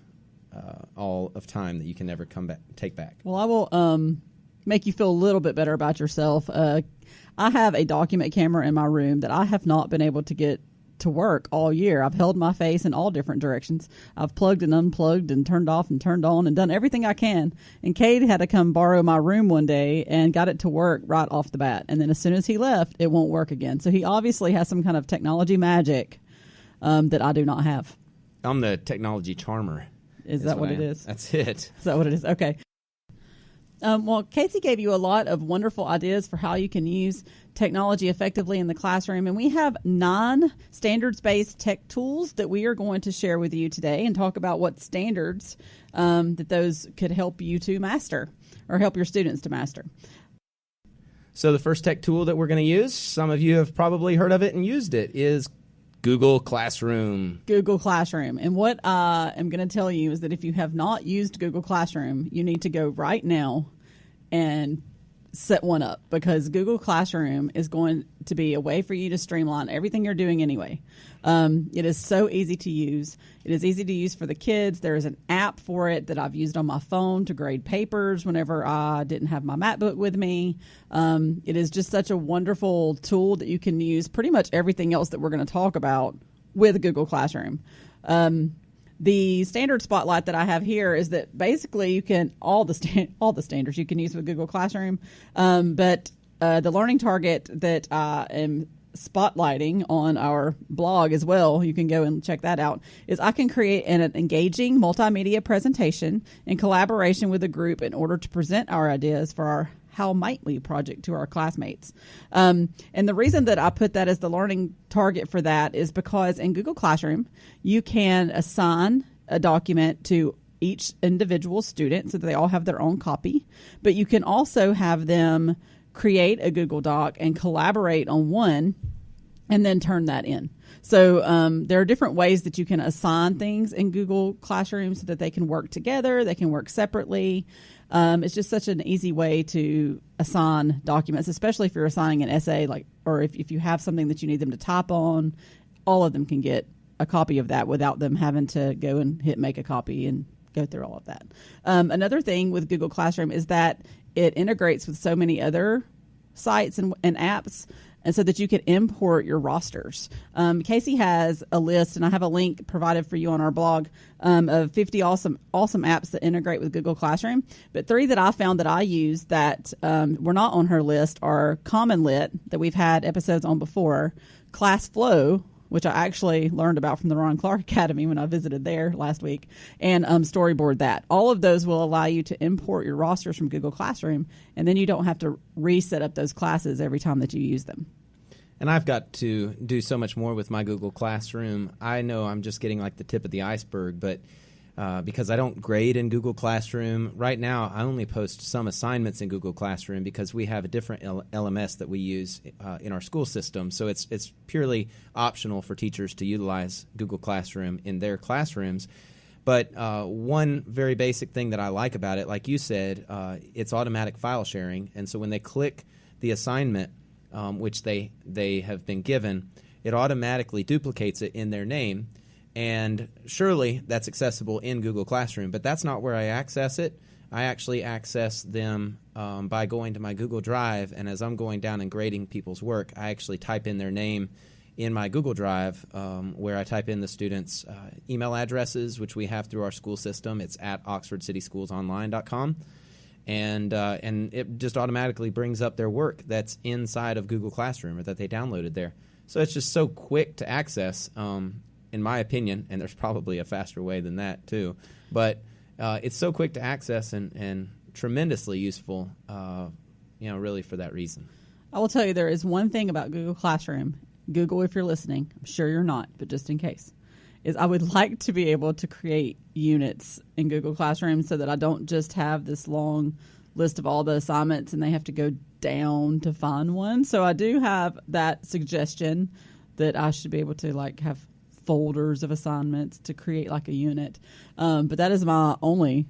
of time that you can never take back. Well, I will make you feel a little bit better about yourself. I have a document camera in my room that I have not been able to get to work all year. I've held my face in all different directions. I've plugged and unplugged and turned off and turned on and done everything I can. And Cade had to come borrow my room one day and got it to work right off the bat. And then as soon as he left, it won't work again. So he obviously has some kind of technology magic that I do not have. I'm the technology charmer. Is that what it is? That's it. Is that what it is? Okay. Well, Kasey gave you a lot of wonderful ideas for how you can use technology effectively in the classroom. And we have 9 standards-based tech tools that we are going to share with you today and talk about what standards that those could help you to master or help your students to master. So the first tech tool that we're going to use, some of you have probably heard of it and used it, is Google Classroom. Google Classroom. And what I am going to tell you is that if you have not used Google Classroom, you need to go right now and set one up, because Google Classroom is going to be a way for you to streamline everything you're doing anyway. It is so easy to use. It is easy to use for the kids. There is an app for it that I've used on my phone to grade papers whenever I didn't have my MacBook with me. It is just such a wonderful tool that you can use pretty much everything else that we're going to talk about with Google Classroom. The standard spotlight that I have here is that basically you can all the standards you can use with Google Classroom, but the learning target that I am spotlighting on our blog as well, you can go and check that out, is I can create an engaging multimedia presentation in collaboration with a group in order to present our ideas for our How Might We project to our classmates. And the reason that I put that as the learning target for that is because in Google Classroom, you can assign a document to each individual student so that they all have their own copy, but you can also have them create a Google Doc and collaborate on one and then turn that in. So there are different ways that you can assign things in Google Classroom so that they can work together, they can work separately. It's just such an easy way to assign documents, especially if you're assigning an essay, or if you have something that you need them to type on. All of them can get a copy of that without them having to go and hit make a copy and go through all of that. Another thing with Google Classroom is that it integrates with so many other sites and apps, and so that you can import your rosters. Kasey has a list, and I have a link provided for you on our blog, of 50 awesome apps that integrate with Google Classroom. But 3 that I found that I use that were not on her list are Common Lit, that we've had episodes on before, ClassFlow, which I actually learned about from the Ron Clark Academy when I visited there last week, and Storyboard That. All of those will allow you to import your rosters from Google Classroom, and then you don't have to reset up those classes every time that you use them. And I've got to do so much more with my Google Classroom. I know I'm just getting like the tip of the iceberg, but because I don't grade in Google Classroom, right now I only post some assignments in Google Classroom because we have a different LMS that we use in our school system. So it's purely optional for teachers to utilize Google Classroom in their classrooms. But one very basic thing that I like about it, like you said, it's automatic file sharing. And so when they click the assignment, which they have been given, it automatically duplicates it in their name. And surely that's accessible in Google Classroom, but that's not where I access it. I actually access them by going to my Google Drive, and as I'm going down and grading people's work, I actually type in their name in my Google Drive, where I type in the students' email addresses, which we have through our school system. It's at oxfordcityschoolsonline.com. And it just automatically brings up their work that's inside of Google Classroom or that they downloaded there. So it's just so quick to access, in my opinion, and there's probably a faster way than that too. But it's so quick to access and tremendously useful, really for that reason. I will tell you there is one thing about Google Classroom. Google, if you're listening, I'm sure you're not, but just in case, is I would like to be able to create units in Google Classroom so that I don't just have this long list of all the assignments and they have to go down to find one. So I do have that suggestion that I should be able to have folders of assignments to create like a unit. But that is my only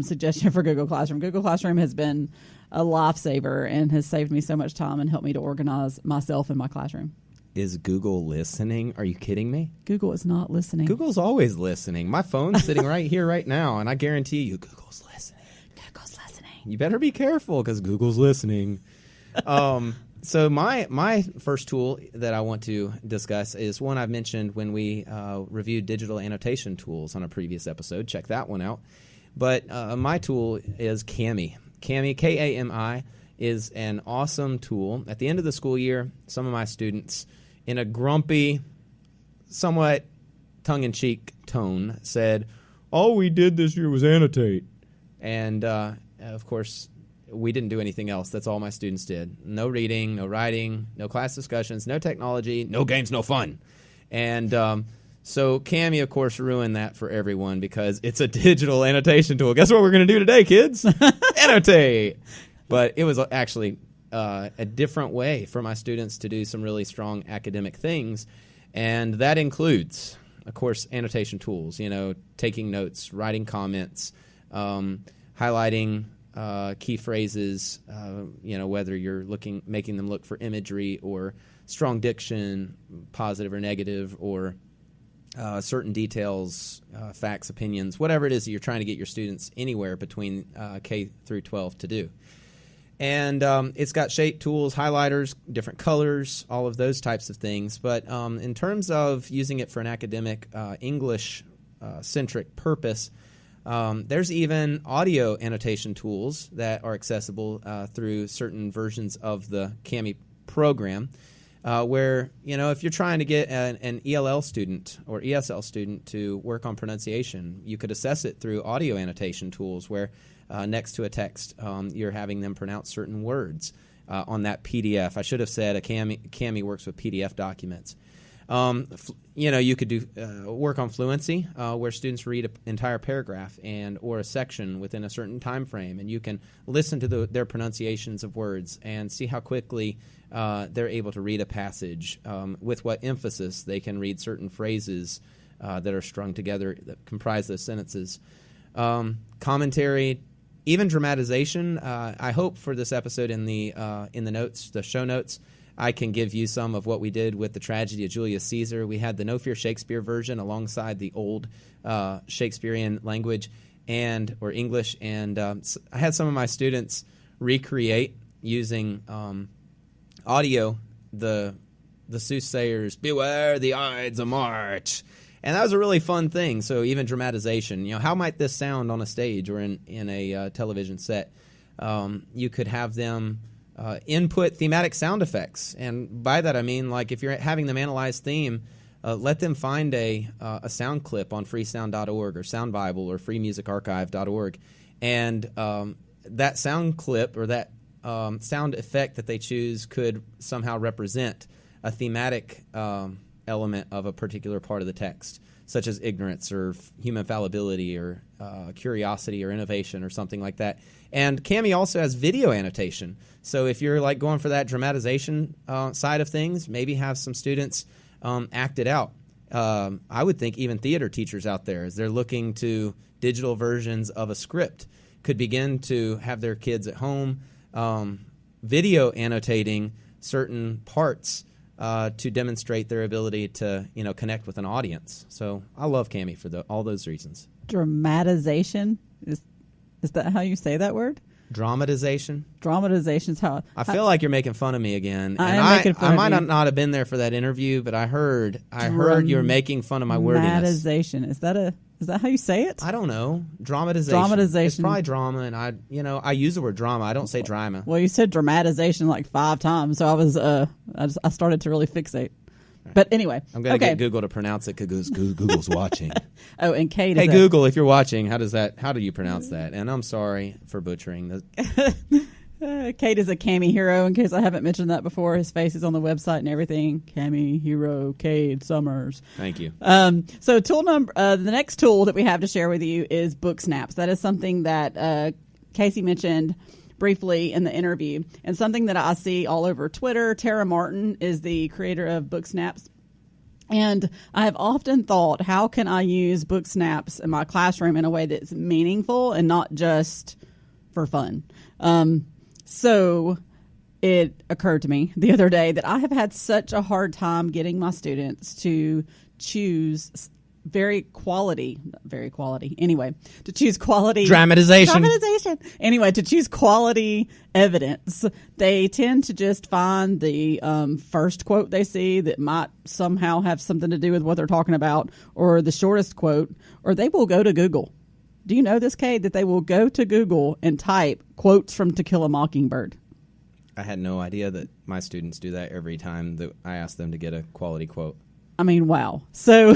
suggestion for Google Classroom. Google Classroom has been a lifesaver and has saved me so much time and helped me to organize myself in my classroom. Is Google listening? Are you kidding me? Google is not listening. Google's always listening. My phone's sitting right here right now, and I guarantee you Google's listening. Google's listening. You better be careful because Google's listening. So my first tool that I want to discuss is one I've mentioned when we reviewed digital annotation tools on a previous episode. Check that one out. But my tool is Kami. Kami, Kami, is an awesome tool. At the end of the school year, some of my students, in a grumpy, somewhat tongue-in-cheek tone, said, all we did this year was annotate. And, of course, we didn't do anything else. That's all my students did. No reading, no writing, no class discussions, no technology, no games, no fun. And so Kami, of course, ruined that for everyone because it's a digital annotation tool. Guess what we're going to do today, kids? Annotate. But it was actually a different way for my students to do some really strong academic things. And that includes, of course, annotation tools, taking notes, writing comments, highlighting key phrases, whether you're making them look for imagery or strong diction, positive or negative, or certain details, facts, opinions, whatever it is that you're trying to get your students anywhere between K through 12 to do. And it's got shape tools, highlighters, different colors, all of those types of things. But in terms of using it for an academic English-centric purpose, there's even audio annotation tools that are accessible through certain versions of the Kami program, where, if you're trying to get an ELL student or ESL student to work on pronunciation, you could assess it through audio annotation tools where next to a text, you're having them pronounce certain words on that PDF. I should have said Kami works with PDF documents. You could do work on fluency, where students read an entire paragraph or a section within a certain time frame, and you can listen to their pronunciations of words and see how quickly they're able to read a passage, with what emphasis they can read certain phrases that are strung together that comprise those sentences. Commentary, even dramatization. I hope for this episode in the notes, the show notes, I can give you some of what we did with the tragedy of Julius Caesar. We had the No Fear Shakespeare version alongside the old Shakespearean language or English, and I had some of my students recreate using audio the soothsayers, beware the Ides of March. And that was a really fun thing. So even dramatization, how might this sound on a stage or in a television set? You could have them input thematic sound effects. And by that I mean, like, if you're having them analyze theme, let them find a sound clip on freesound.org or Sound Bible or freemusicarchive.org. And that sound clip or that sound effect that they choose could somehow represent a thematic element of a particular part of the text, such as ignorance or human fallibility or curiosity or innovation or something like that. And Kami also has video annotation. So if you're like going for that dramatization side of things, maybe have some students act it out. I would think even theater teachers out there, as they're looking to digital versions of a script, could begin to have their kids at home video annotating certain parts to demonstrate their ability to, connect with an audience. So I love Kami for all those reasons. Dramatization is that how you say that word? Dramatization. Dramatization's how. I feel like you're making fun of me again. I might not have been there for that interview, but I heard you're making fun of my wordiness. Dramatization. Is that how you say it? I don't know. Dramatization. It's probably drama, and I use the word drama. I don't say drama. Well, you said dramatization like 5 times, so I was I started to really fixate. But anyway, I'm going to get Google to pronounce it because Google's watching. Oh, and Cade. Hey Google, if you're watching, how do you pronounce that? And I'm sorry for butchering the. Cade is a Kami hero. In case I haven't mentioned that before, his face is on the website and everything. Kami hero, Cade Summers. Thank you. So the next tool that we have to share with you is Book Snaps. That is something that Kasey mentioned briefly in the interview, and something that I see all over Twitter. Tara Martin is the creator of Book Snaps, and I have often thought, how can I use Book Snaps in my classroom in a way that's meaningful and not just for fun? So it occurred to me the other day that I have had such a hard time getting my students to choose to choose quality dramatization. Anyway, to choose quality evidence, they tend to just find the first quote they see that might somehow have something to do with what they're talking about, or the shortest quote, or they will go to Google. Do you know this, Cade, that they will go to Google and type quotes from To Kill a Mockingbird? I had no idea that my students do that every time that I ask them to get a quality quote. I mean, wow. So,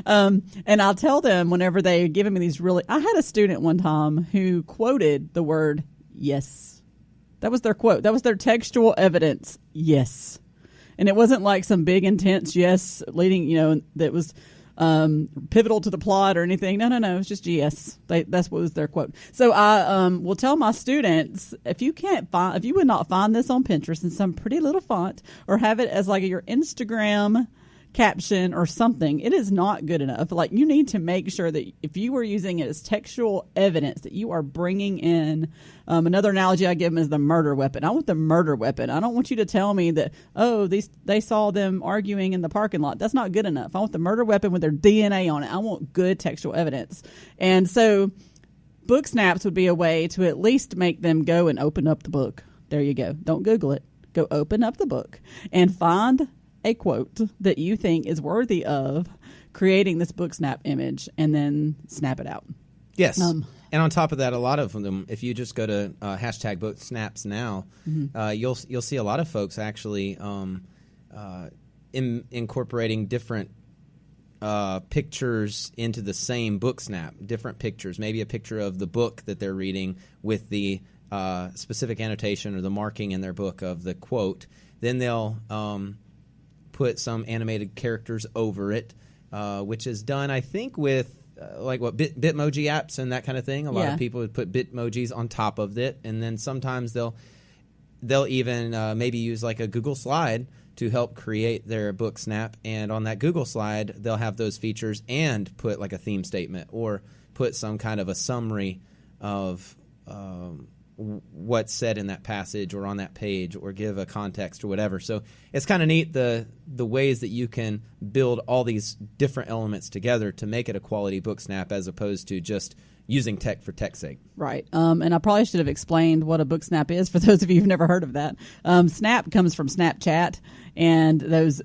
and I'll tell them whenever they're giving me these I had a student one time who quoted the word yes. That was their quote. That was their textual evidence. Yes. And it wasn't like some big intense yes leading, that was pivotal to the plot or anything. No. It was just yes. That's what was their quote. So I will tell my students, if you would not find this on Pinterest in some pretty little font, or have it as like your Instagram caption or something, it is not good enough. Like, you need to make sure that if you are using it as textual evidence, that you are bringing in another analogy I give them is the murder weapon. I want the murder weapon. I don't want you to tell me that, they saw them arguing in the parking lot. That's not good enough. I want the murder weapon with their DNA on it. I want good textual evidence. And so Book Snaps would be a way to at least make them go and open up the book, There you go. Don't Google it. Go open up the book and find a quote that you think is worthy of creating this book snap image, and then snap it out. Yes. And on top of that, a lot of them, if you just go to hashtag book snaps now, you'll see a lot of folks actually incorporating different pictures into the same book snap, different pictures, maybe a picture of the book that they're reading with the specific annotation or the marking in their book of the quote. Then they'll put some animated characters over it, which is done, I think, with Bitmoji apps and that kind of thing. A lot of people would put Bitmojis on top of it, and then sometimes they'll even maybe use like a Google slide to help create their book snap, and on that Google slide they'll have those features and put like a theme statement or put some kind of a summary of what's said in that passage or on that page, or give a context or whatever. So it's kind of neat the ways that you can build all these different elements together to make it a quality book snap, as opposed to just using tech for tech's sake. Right. And I probably should have explained what a book snap is for those of you who've never heard of that. Snap comes from Snapchat, and those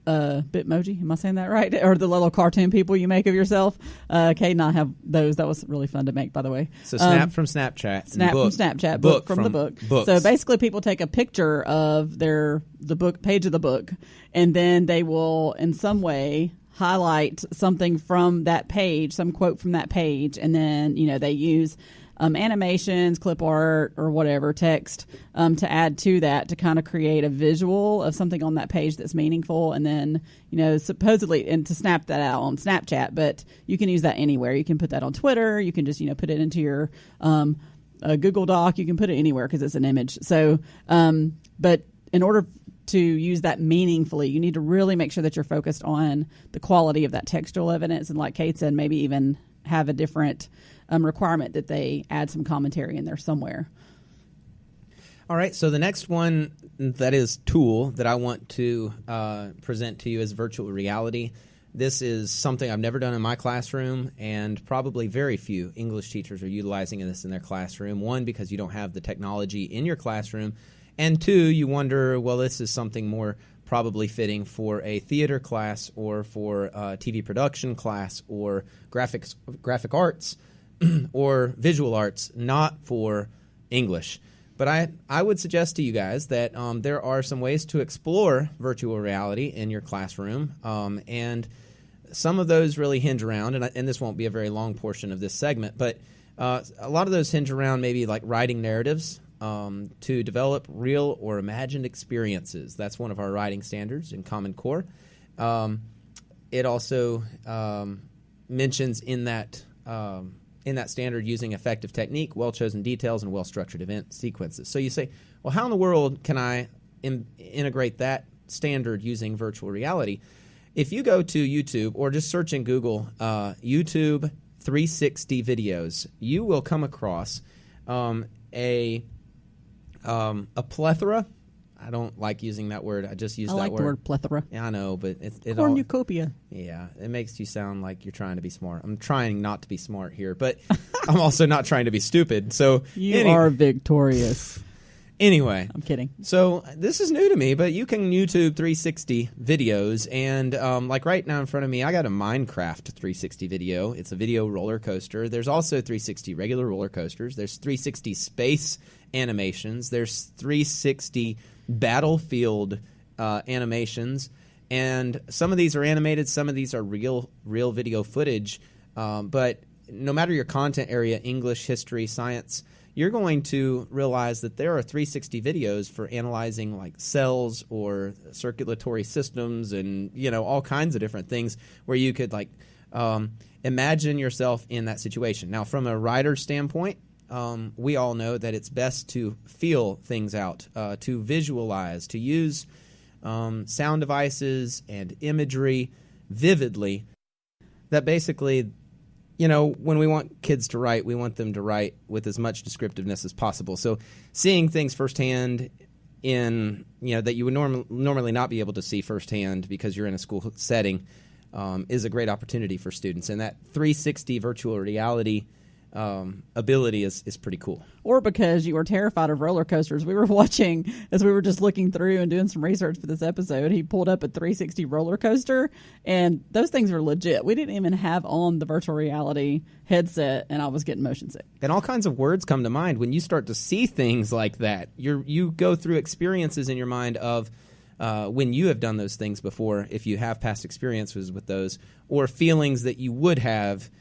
Bitmoji, am I saying that right? Or the little cartoon people you make of yourself. Cade and I have those. That was really fun to make, by the way. So snap from Snapchat. Snap from Snapchat. Book from the book. Books. So basically people take a picture of the book page of the book, and then they will in some way highlight something from that page, some quote from that page, and then they use animations, clip art, or whatever, text to add to that to kind of create a visual of something on that page that's meaningful, and then supposedly, and to snap that out on Snapchat, but you can use that anywhere. You can put that on Twitter. You can just put it into your Google Doc. You can put it anywhere because it's an image. So, but in order to use that meaningfully, you need to really make sure that you're focused on the quality of that textual evidence, and like Cade said, maybe even have a different requirement that they add some commentary in there somewhere. All right, so the next one that is tool that I want to present to you is virtual reality. This is something I've never done in my classroom, and probably very few English teachers are utilizing this in their classroom. One, because you don't have the technology in your classroom, and two, you wonder, well, this is something more probably fitting for a theater class or for a TV production class or graphic arts or visual arts, not for English. But I would suggest to you guys that there are some ways to explore virtual reality in your classroom, and some of those really hinge around, and this won't be a very long portion of this segment, but a lot of those hinge around maybe like writing narratives to develop real or imagined experiences. That's one of our writing standards in Common Core. It also mentions in that standard using effective technique, well-chosen details, and well-structured event sequences. So you say, well, how in the world can I integrate that standard using virtual reality? If you go to YouTube or just search in Google YouTube 360 videos, you will come across a plethora. I don't like using that word. I just use that word. I like the word plethora. Yeah, I know, but it cornucopia. Yeah, it makes you sound like you're trying to be smart. I'm trying not to be smart here, but I'm also not trying to be stupid. So you are victorious. Anyway. I'm kidding. So this is new to me, but you can YouTube 360 videos, and like right now in front of me, I got a Minecraft 360 video. It's a video roller coaster. There's also 360 regular roller coasters. There's 360 space animations. There's 360 battlefield animations, and some of these are animated, some of these are real video footage, but no matter your content area, English, history, science, you're going to realize that there are 360 videos for analyzing like cells or circulatory systems and all kinds of different things where you could like imagine yourself in that situation. Now, from a writer's standpoint, we all know that it's best to feel things out, to visualize, to use sound devices and imagery vividly. That basically, when we want kids to write, we want them to write with as much descriptiveness as possible. So seeing things firsthand in, that you would normally not be able to see firsthand because you're in a school setting is a great opportunity for students. And that 360 virtual reality ability is pretty cool. Or because you were terrified of roller coasters. We were watching, as we were just looking through and doing some research for this episode, he pulled up a 360 roller coaster, and those things are legit. We didn't even have on the virtual reality headset, and I was getting motion sick. And all kinds of words come to mind when you start to see things like that. You go through experiences in your mind of when you have done those things before, if you have past experiences with those, or feelings that you would have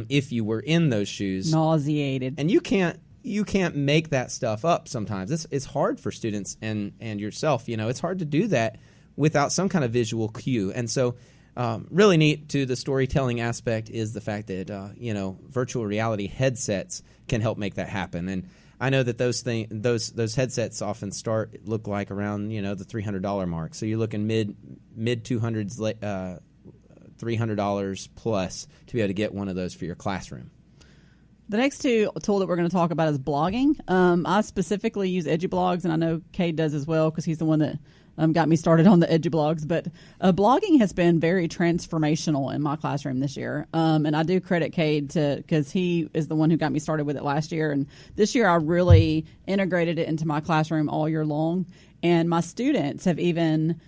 if you were in those shoes. Nauseated. And you can't make that stuff up sometimes. It's hard for students and yourself. It's hard to do that without some kind of visual cue. And so really neat to the storytelling aspect is the fact that, virtual reality headsets can help make that happen. And I know that those headsets often look like around, the $300 mark. So you're looking mid 200s, $300 plus to be able to get one of those for your classroom. The next tool that we're going to talk about is blogging. I specifically use EduBlogs, and I know Cade does as well because he's the one that got me started on the EduBlogs. But blogging has been very transformational in my classroom this year. And I do credit Cade because he is the one who got me started with it last year. And this year I really integrated it into my classroom all year long. And my students have even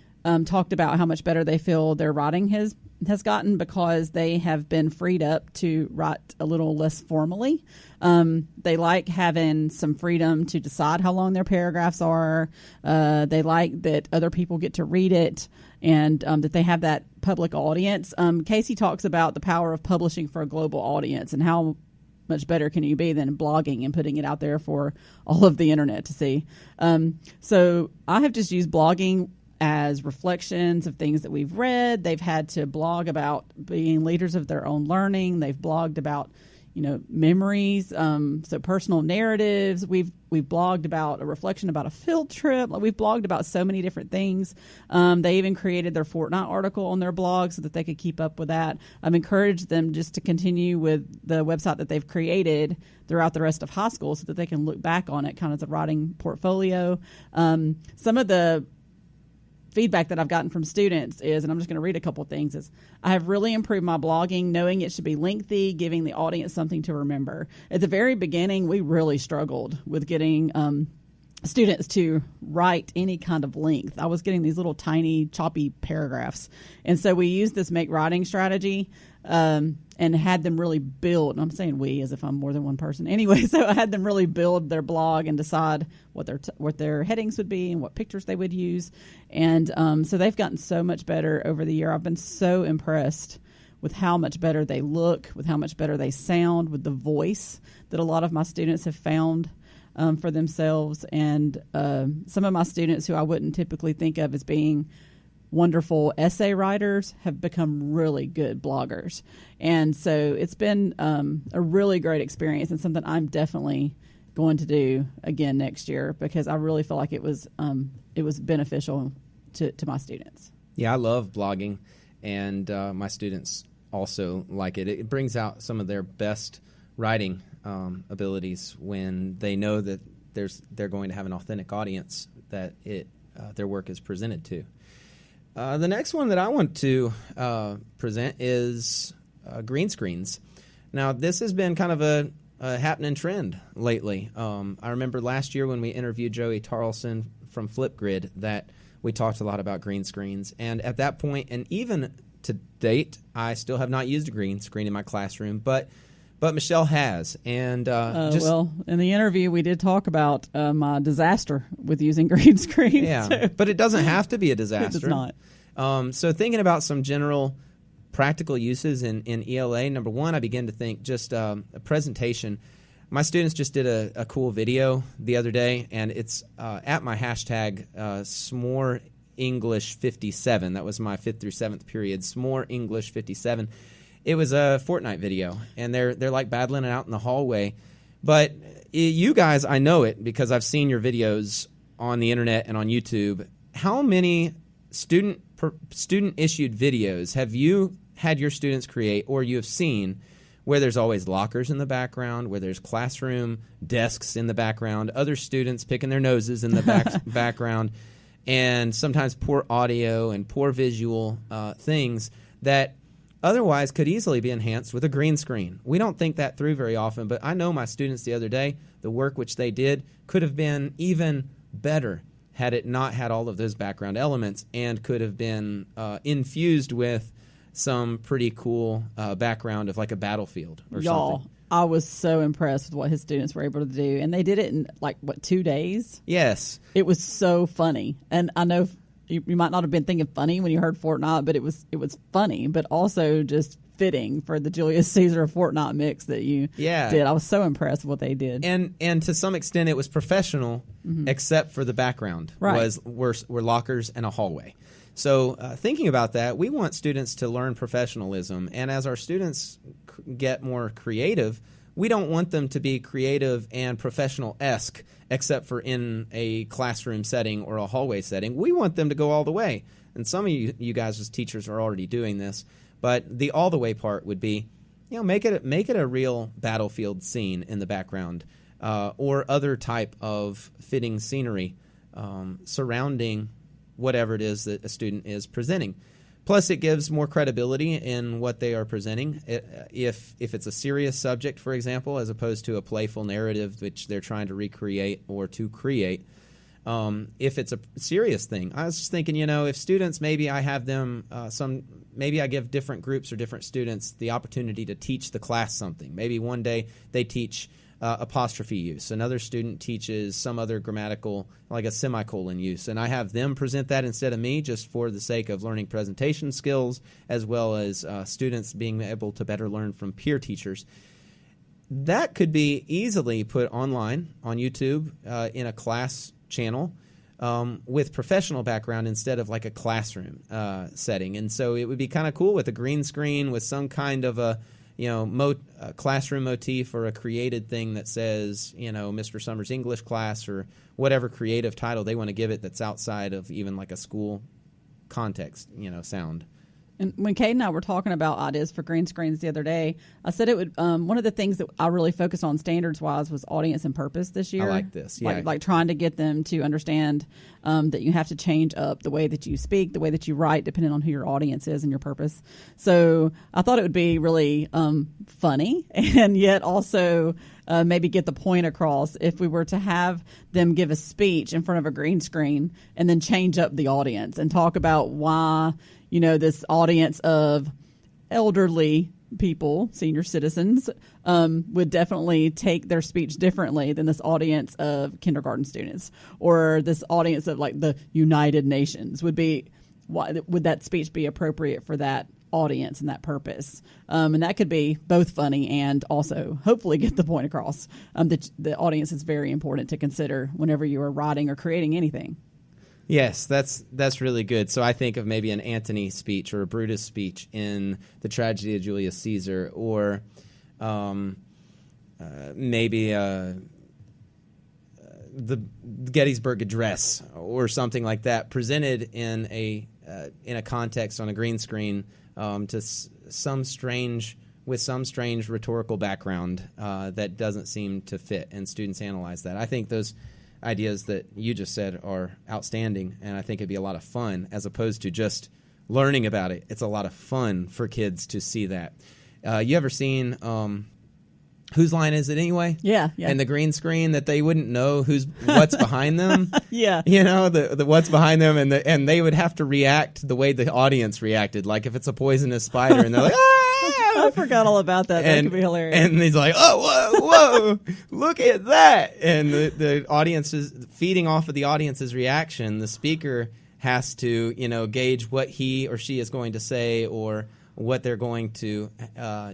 talked about how much better they feel their writing has gotten because they have been freed up to write a little less formally. They like having some freedom to decide how long their paragraphs are. They like that other people get to read it and that they have that public audience. Kasey talks about the power of publishing for a global audience and how much better can you be than blogging and putting it out there for all of the internet to see. So I have just used blogging as reflections of things that we've read. They've had to blog about being leaders of their own learning. They've blogged about, memories, so personal narratives. We've blogged about a reflection about a field trip. We've blogged about so many different things. They even created their Fortnite article on their blog so that they could keep up with that. I've encouraged them just to continue with the website that they've created throughout the rest of high school so that they can look back on it kind of as a writing portfolio. Some of the feedback that I've gotten from students is, and I'm just going to read a couple of things, is I have really improved my blogging, knowing it should be lengthy, giving the audience something to remember. At the very beginning, we really struggled with getting students to write any kind of length. I was getting these little tiny choppy paragraphs. And so we used this make writing strategy and had them really build, and I'm saying we as if I'm more than one person. Anyway, so I had them really build their blog and decide what their headings would be and what pictures they would use. And so they've gotten so much better over the year. I've been so impressed with how much better they look, with how much better they sound, with the voice that a lot of my students have found for themselves. And some of my students who I wouldn't typically think of as being wonderful essay writers have become really good bloggers. And so it's been a really great experience and something I'm definitely going to do again next year because I really feel like it was beneficial to my students. Yeah, I love blogging, and my students also like it. It brings out some of their best writing abilities when they know that they're going to have an authentic audience that their work is presented to. The next one that I want to present is green screens. Now, this has been kind of a happening trend lately. I remember last year when we interviewed Joey Tarleson from Flipgrid that we talked a lot about green screens. And at that point, and even to date, I still have not used a green screen in my classroom, but Michelle has. And well, in the interview, we did talk about my disaster with using green screens. Yeah, so. But it doesn't have to be a disaster. It does not. So thinking about some general practical uses in ELA, number one, I begin to think just a presentation. My students just did a cool video the other day, and it's at my hashtag S'more English 57. That was my 5th through 7th period, S'more English 57. It was a Fortnite video, and they're like battling it out in the hallway. But you guys, I know it because I've seen your videos on the internet and on YouTube. How many student-issued videos have you had your students create or you have seen where there's always lockers in the background, where there's classroom desks in the background, other students picking their noses in the background, and sometimes poor audio and poor visual things that otherwise could easily be enhanced with a green screen. We don't think that through very often, but I know my students the other day, the work which they did could have been even better had it not had all of those background elements, and could have been infused with some pretty cool background of like a battlefield or something. I was so impressed with what his students were able to do, and they did it in 2 days? Yes. It was so funny, and I know you might not have been thinking funny when you heard Fortnite, but it was funny, but also just fitting for the Julius Caesar Fortnite mix that you did. I was so impressed with what they did. And to some extent it was professional, except for the background were lockers and a hallway. So thinking about that, we want students to learn professionalism, and as our students get more creative, we don't want them to be creative and professional-esque except for in a classroom setting or a hallway setting. We want them to go all the way. And some of you guys as teachers are already doing this, but the all the way part would be, make it a real battlefield scene in the background, or other type of fitting scenery surrounding whatever it is that a student is presenting. Plus, it gives more credibility in what they are presenting. If it's a serious subject, for example, as opposed to a playful narrative which they're trying to recreate or to create. If it's a serious thing, I was just thinking, if students, maybe I have them maybe I give different groups or different students the opportunity to teach the class something. Maybe one day they teach apostrophe use. Another student teaches some other grammatical, like a semicolon use, and I have them present that instead of me, just for the sake of learning presentation skills, as well as students being able to better learn from peer teachers. That could be easily put online on YouTube in a class channel with professional background instead of like a classroom setting. And so it would be kind of cool with a green screen with some kind of a classroom motif or a created thing that says, Mr. Summers' English class, or whatever creative title they want to give it that's outside of even like a school context, sound. And when Cade and I were talking about ideas for green screens the other day, I said it would. One of the things that I really focused on standards-wise was audience and purpose this year. I like this, yeah. Like trying to get them to understand that you have to change up the way that you speak, the way that you write, depending on who your audience is and your purpose. So I thought it would be really funny, and yet also maybe get the point across if we were to have them give a speech in front of a green screen and then change up the audience and talk about why this audience of elderly people, senior citizens, would definitely take their speech differently than this audience of kindergarten students, or this audience of like the United Nations would that speech be appropriate for that audience and that purpose? And that could be both funny and also hopefully get the point across. The audience is very important to consider whenever you are writing or creating anything. Yes, that's really good. So I think of maybe an Antony speech or a Brutus speech in the Tragedy of Julius Caesar, or maybe the Gettysburg Address or something like that, presented in a context on a green screen to some strange rhetorical background that doesn't seem to fit, and students analyze that. I think those ideas that you just said are outstanding, and I think it'd be a lot of fun as opposed to just learning about it. It's a lot of fun for kids to see that. You ever seen Whose Line Is It Anyway? Yeah. And the green screen that they wouldn't know what's behind them. Yeah. The what's behind them, and they would have to react the way the audience reacted, like if it's a poisonous spider and they're like, ah! I forgot all about that. That could be hilarious. And he's like, oh, whoa, look at that. And the audience is feeding off of the audience's reaction. The speaker has to, gauge what he or she is going to say or what they're going to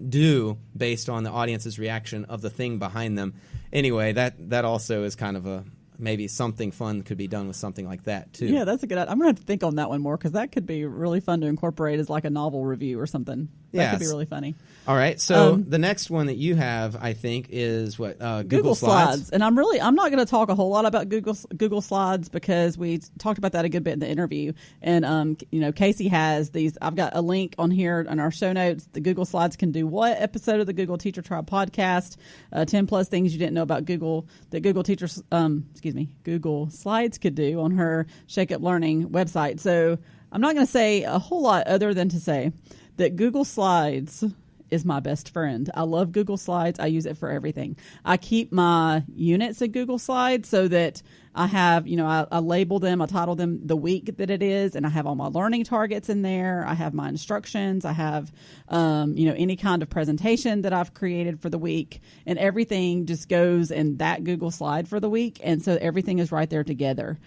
do based on the audience's reaction of the thing behind them. Anyway, that also is kind of maybe something fun could be done with something like that, too. Yeah, that's a good idea. I'm going to have to think on that one more, because that could be really fun to incorporate as like a novel review or something. That could be really funny. All right, so the next one that you have, I think, is what? Google Slides. And I'm not going to talk a whole lot about Google Slides, because we talked about that a good bit in the interview. And Kasey has these. I've got a link on here on our show notes. The Google Slides Can Do What episode of the Google Teacher Tribe podcast. 10 plus things you didn't know about Google that Google Slides could do on her Shake Up Learning website. So I'm not going to say a whole lot other than to say that Google Slides is my best friend. I love Google Slides. I use it for everything. I keep my units in Google Slides so that I have, I label them, I title them the week that it is, and I have all my learning targets in there. I have my instructions. I have, any kind of presentation that I've created for the week, and everything just goes in that Google Slide for the week. And so everything is right there together.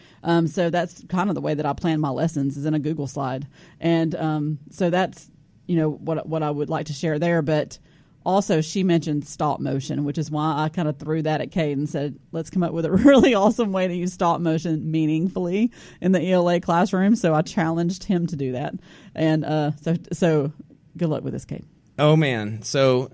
So that's kind of the way that I plan my lessons, is in a Google Slide. And so that's, what I would like to share there. But also, she mentioned stop motion, which is why I kind of threw that at Cade and said, let's come up with a really awesome way to use stop motion meaningfully in the ELA classroom. So I challenged him to do that. And so good luck with this, Cade. Oh, man. So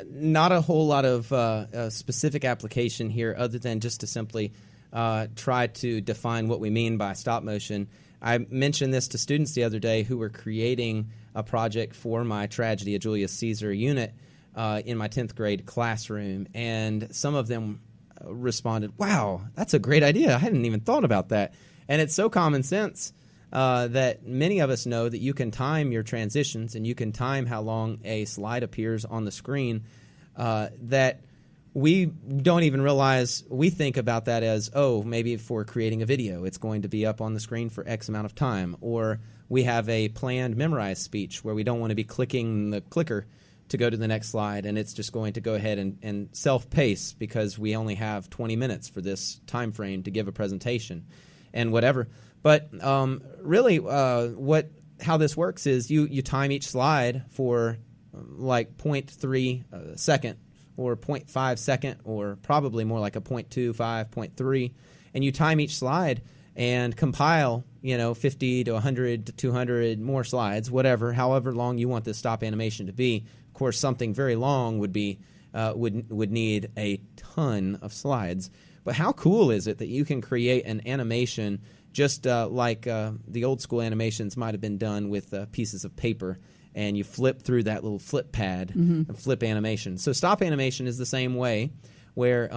not a whole lot of specific application here other than just to simply try to define what we mean by stop motion. I mentioned this to students the other day who were creating a project for my Tragedy of Julius Caesar unit in my 10th grade classroom, and some of them responded, wow, that's a great idea. I hadn't even thought about that. And it's so common sense that many of us know that you can time your transitions and you can time how long a slide appears on the screen, that we don't even realize. We think about that as, maybe for creating a video, it's going to be up on the screen for X amount of time. Or we have a planned memorized speech where we don't want to be clicking the clicker to go to the next slide, and it's just going to go ahead and self-pace because we only have 20 minutes for this time frame to give a presentation and whatever. But really how this works is you time each slide for like 0.3 second or 0.5 second, or probably more like a 0.25, 0.3, and you time each slide and compile, 50 to 100 to 200 more slides, however long you want this stop animation to be. Of course, something very long would be would need a ton of slides. But how cool is it that you can create an animation just like the old school animations might have been done with pieces of paper, and you flip through that little flip pad and flip animation. So stop animation is the same way, where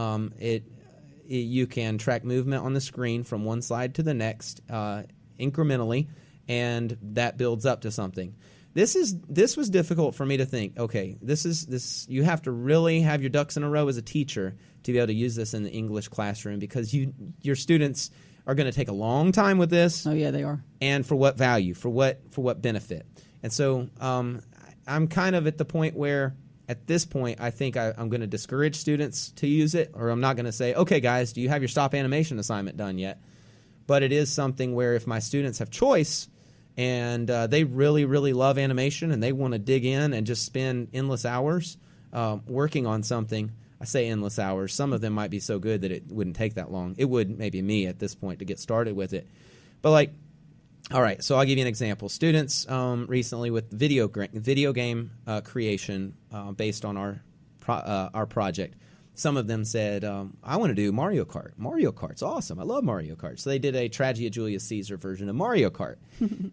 you can track movement on the screen from one slide to the next incrementally, and that builds up to something. This was difficult for me to think. Okay, this you have to really have your ducks in a row as a teacher to be able to use this in the English classroom, because your students are going to take a long time with this. Oh yeah, they are. And for what value? For what benefit? And so I'm kind of at the point where, at this point, I think I'm going to discourage students to use it, or I'm not going to say, okay, guys, do you have your stop animation assignment done yet? But it is something where if my students have choice and they really, really love animation and they want to dig in and just spend endless hours working on something, I say endless hours. Some of them might be so good that it wouldn't take that long. It would maybe me at this point to get started with it. But all right, so I'll give you an example. Students recently with video game creation based on our project, some of them said, I want to do Mario Kart. Mario Kart's awesome. I love Mario Kart. So they did a Tragedy of Julius Caesar version of Mario Kart.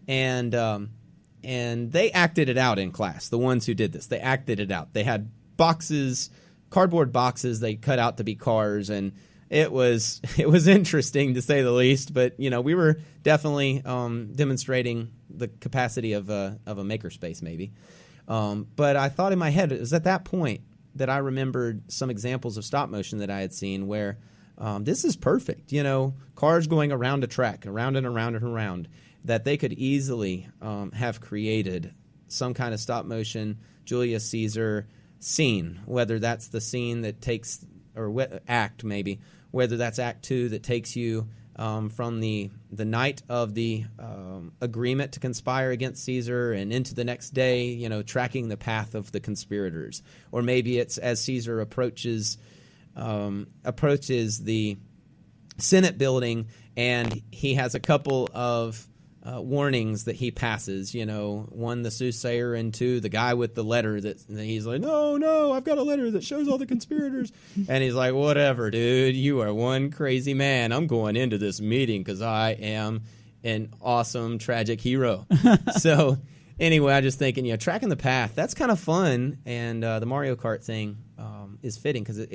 and they acted it out in class. The ones who did this, they acted it out. They had cardboard boxes they cut out to be cars, and it was interesting to say the least, but we were definitely demonstrating the capacity of a makerspace maybe. But I thought in my head, it was at that point that I remembered some examples of stop motion that I had seen where this is perfect. Cars going around a track, around and around and around, that they could easily have created some kind of stop motion Julius Caesar scene, whether that's the scene that takes, or act maybe, whether that's Act 2 that takes you from the night of the agreement to conspire against Caesar and into the next day, tracking the path of the conspirators. Or maybe it's as Caesar approaches the Senate building, and he has a couple of warnings that he passes, one, the soothsayer, and two, the guy with the letter that he's like, no, I've got a letter that shows all the conspirators. And he's like, whatever, dude, you are one crazy man. I'm going into this meeting because I am an awesome, tragic hero. So anyway, I'm just thinking, tracking the path, that's kind of fun. And the Mario Kart thing is fitting because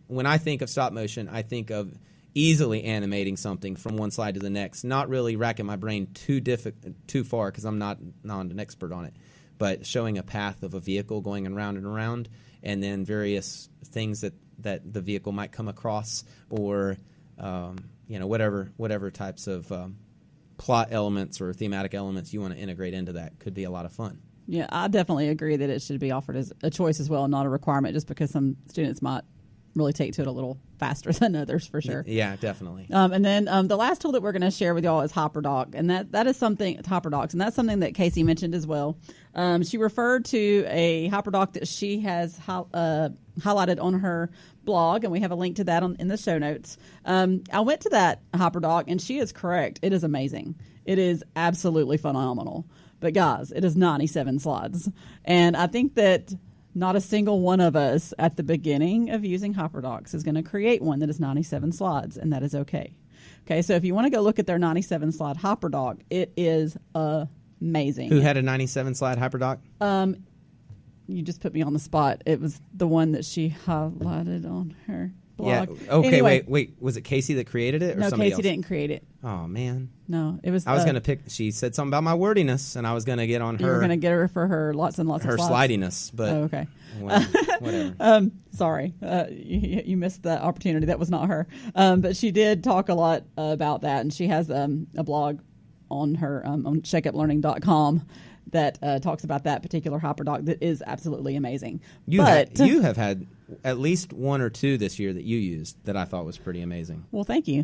when I think of stop motion, I think of easily animating something from one slide to the next, not really racking my brain too far because I'm not an expert on it, but showing a path of a vehicle going around and around, and then various things that the vehicle might come across, or whatever types of plot elements or thematic elements you want to integrate into that could be a lot of fun. Yeah, I definitely agree that it should be offered as a choice as well, not a requirement, just because some students might really take to it a little faster than others, for sure. Yeah, definitely. And then the last tool that we're going to share with y'all is HopperDoc, and that is something, HopperDocs, and that's something that Kasey mentioned as well. She referred to a HopperDoc that she has highlighted on her blog, and we have a link to that in the show notes. I went to that HopperDoc, and she is correct. It is amazing. It is absolutely phenomenal. But guys, it is 97 slides, and I think that not a single one of us at the beginning of using HopperDocs is going to create one that is 97 slides, and that is okay. Okay, so if you want to go look at their 97 slide HopperDoc, it is amazing. Who had a 97 slide HopperDoc? You just put me on the spot. It was the one that she highlighted on her blog. Yeah. Okay. Anyway, Wait. Was it Kasey that created it, or no, somebody Kasey else? didn't create it. Oh man. No, it was. I was going to pick. She said something about my wordiness, and I was going to get on her. You were going to get her for her lots and lots her of slides. slidiness, but okay. Well, whatever. Sorry, you missed that opportunity. That was not her. But she did talk a lot about that, and she has a blog on her on shakeuplearning.com that talks about that particular HopperDoc that is absolutely amazing. You have had at least one or two this year that you used that I thought was pretty amazing. Well, thank you.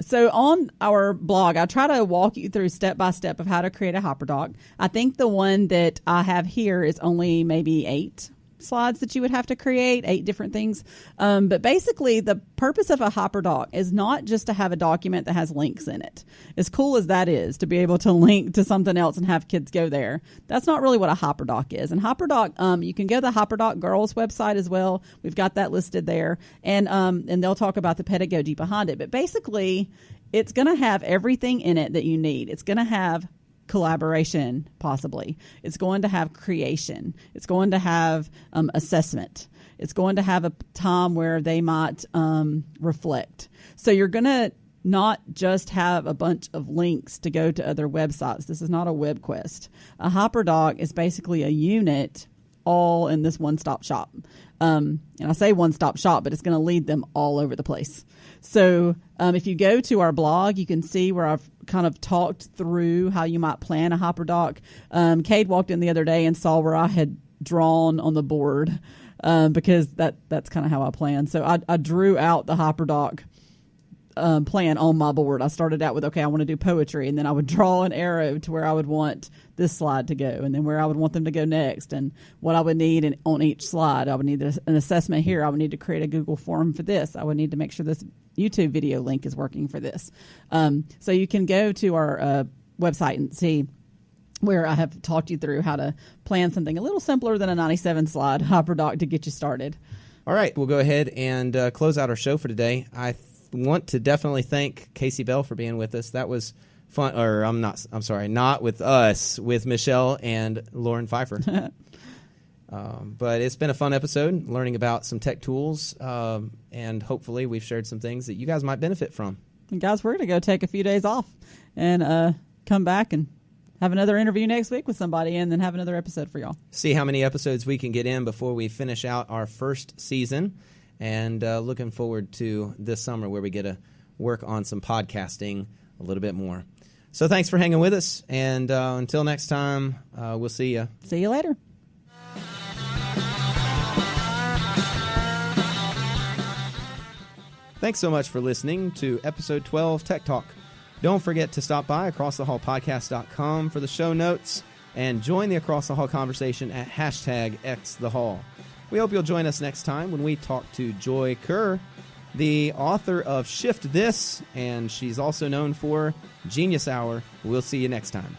So on our blog, I try to walk you through step by step of how to create a HopperDoc. I think the one that I have here is only maybe 8 slides that you would have to create, 8 different things. But basically, the purpose of a HopperDoc is not just to have a document that has links in it. As cool as that is, to be able to link to something else and have kids go there, that's not really what a HopperDoc is. And HopperDoc, you can go to the HopperDoc Girls website as well. We've got that listed there. And they'll talk about the pedagogy behind it. But basically, it's going to have everything in it that you need. It's going to have collaboration, possibly. It's going to have creation. It's going to have assessment. It's going to have a time where they might reflect. So you're going to not just have a bunch of links to go to other websites. This is not a web quest. A HopperDoc is basically a unit all in this one-stop shop. And I say one-stop shop, but it's going to lead them all over the place. So if you go to our blog, you can see where I've kind of talked through how you might plan a HopperDoc. Cade walked in the other day and saw where I had drawn on the board because that's kind of how I plan. So I drew out the HopperDoc plan on my board. I started out with, I want to do poetry, and then I would draw an arrow to where I would want this slide to go, and then where I would want them to go next, and what I would need on each slide. I would need an assessment here. I would need to create a Google form for this. I would need to make sure this YouTube video link is working for this. So you can go to our website and see where I have talked you through how to plan something a little simpler than a 97-slide HopperDoc to get you started. All right, we'll go ahead and close out our show for today. I want to definitely thank Kasey Bell for being with us. That was fun, or not with us, with Michelle and Lauren Pfeiffer. But it's been a fun episode, learning about some tech tools, and hopefully we've shared some things that you guys might benefit from. And guys, we're going to go take a few days off and come back and have another interview next week with somebody, and then have another episode for y'all. See how many episodes we can get in before we finish out our first season. And looking forward to this summer where we get to work on some podcasting a little bit more. So thanks for hanging with us. And until next time, we'll see you. See you later. Thanks so much for listening to episode 12 Tech Talk. Don't forget to stop by acrossthehallpodcast.com for the show notes and join the Across the Hall conversation at #XTheHall. We hope you'll join us next time when we talk to Joy Kerr, the author of Shift This, and she's also known for Genius Hour. We'll see you next time.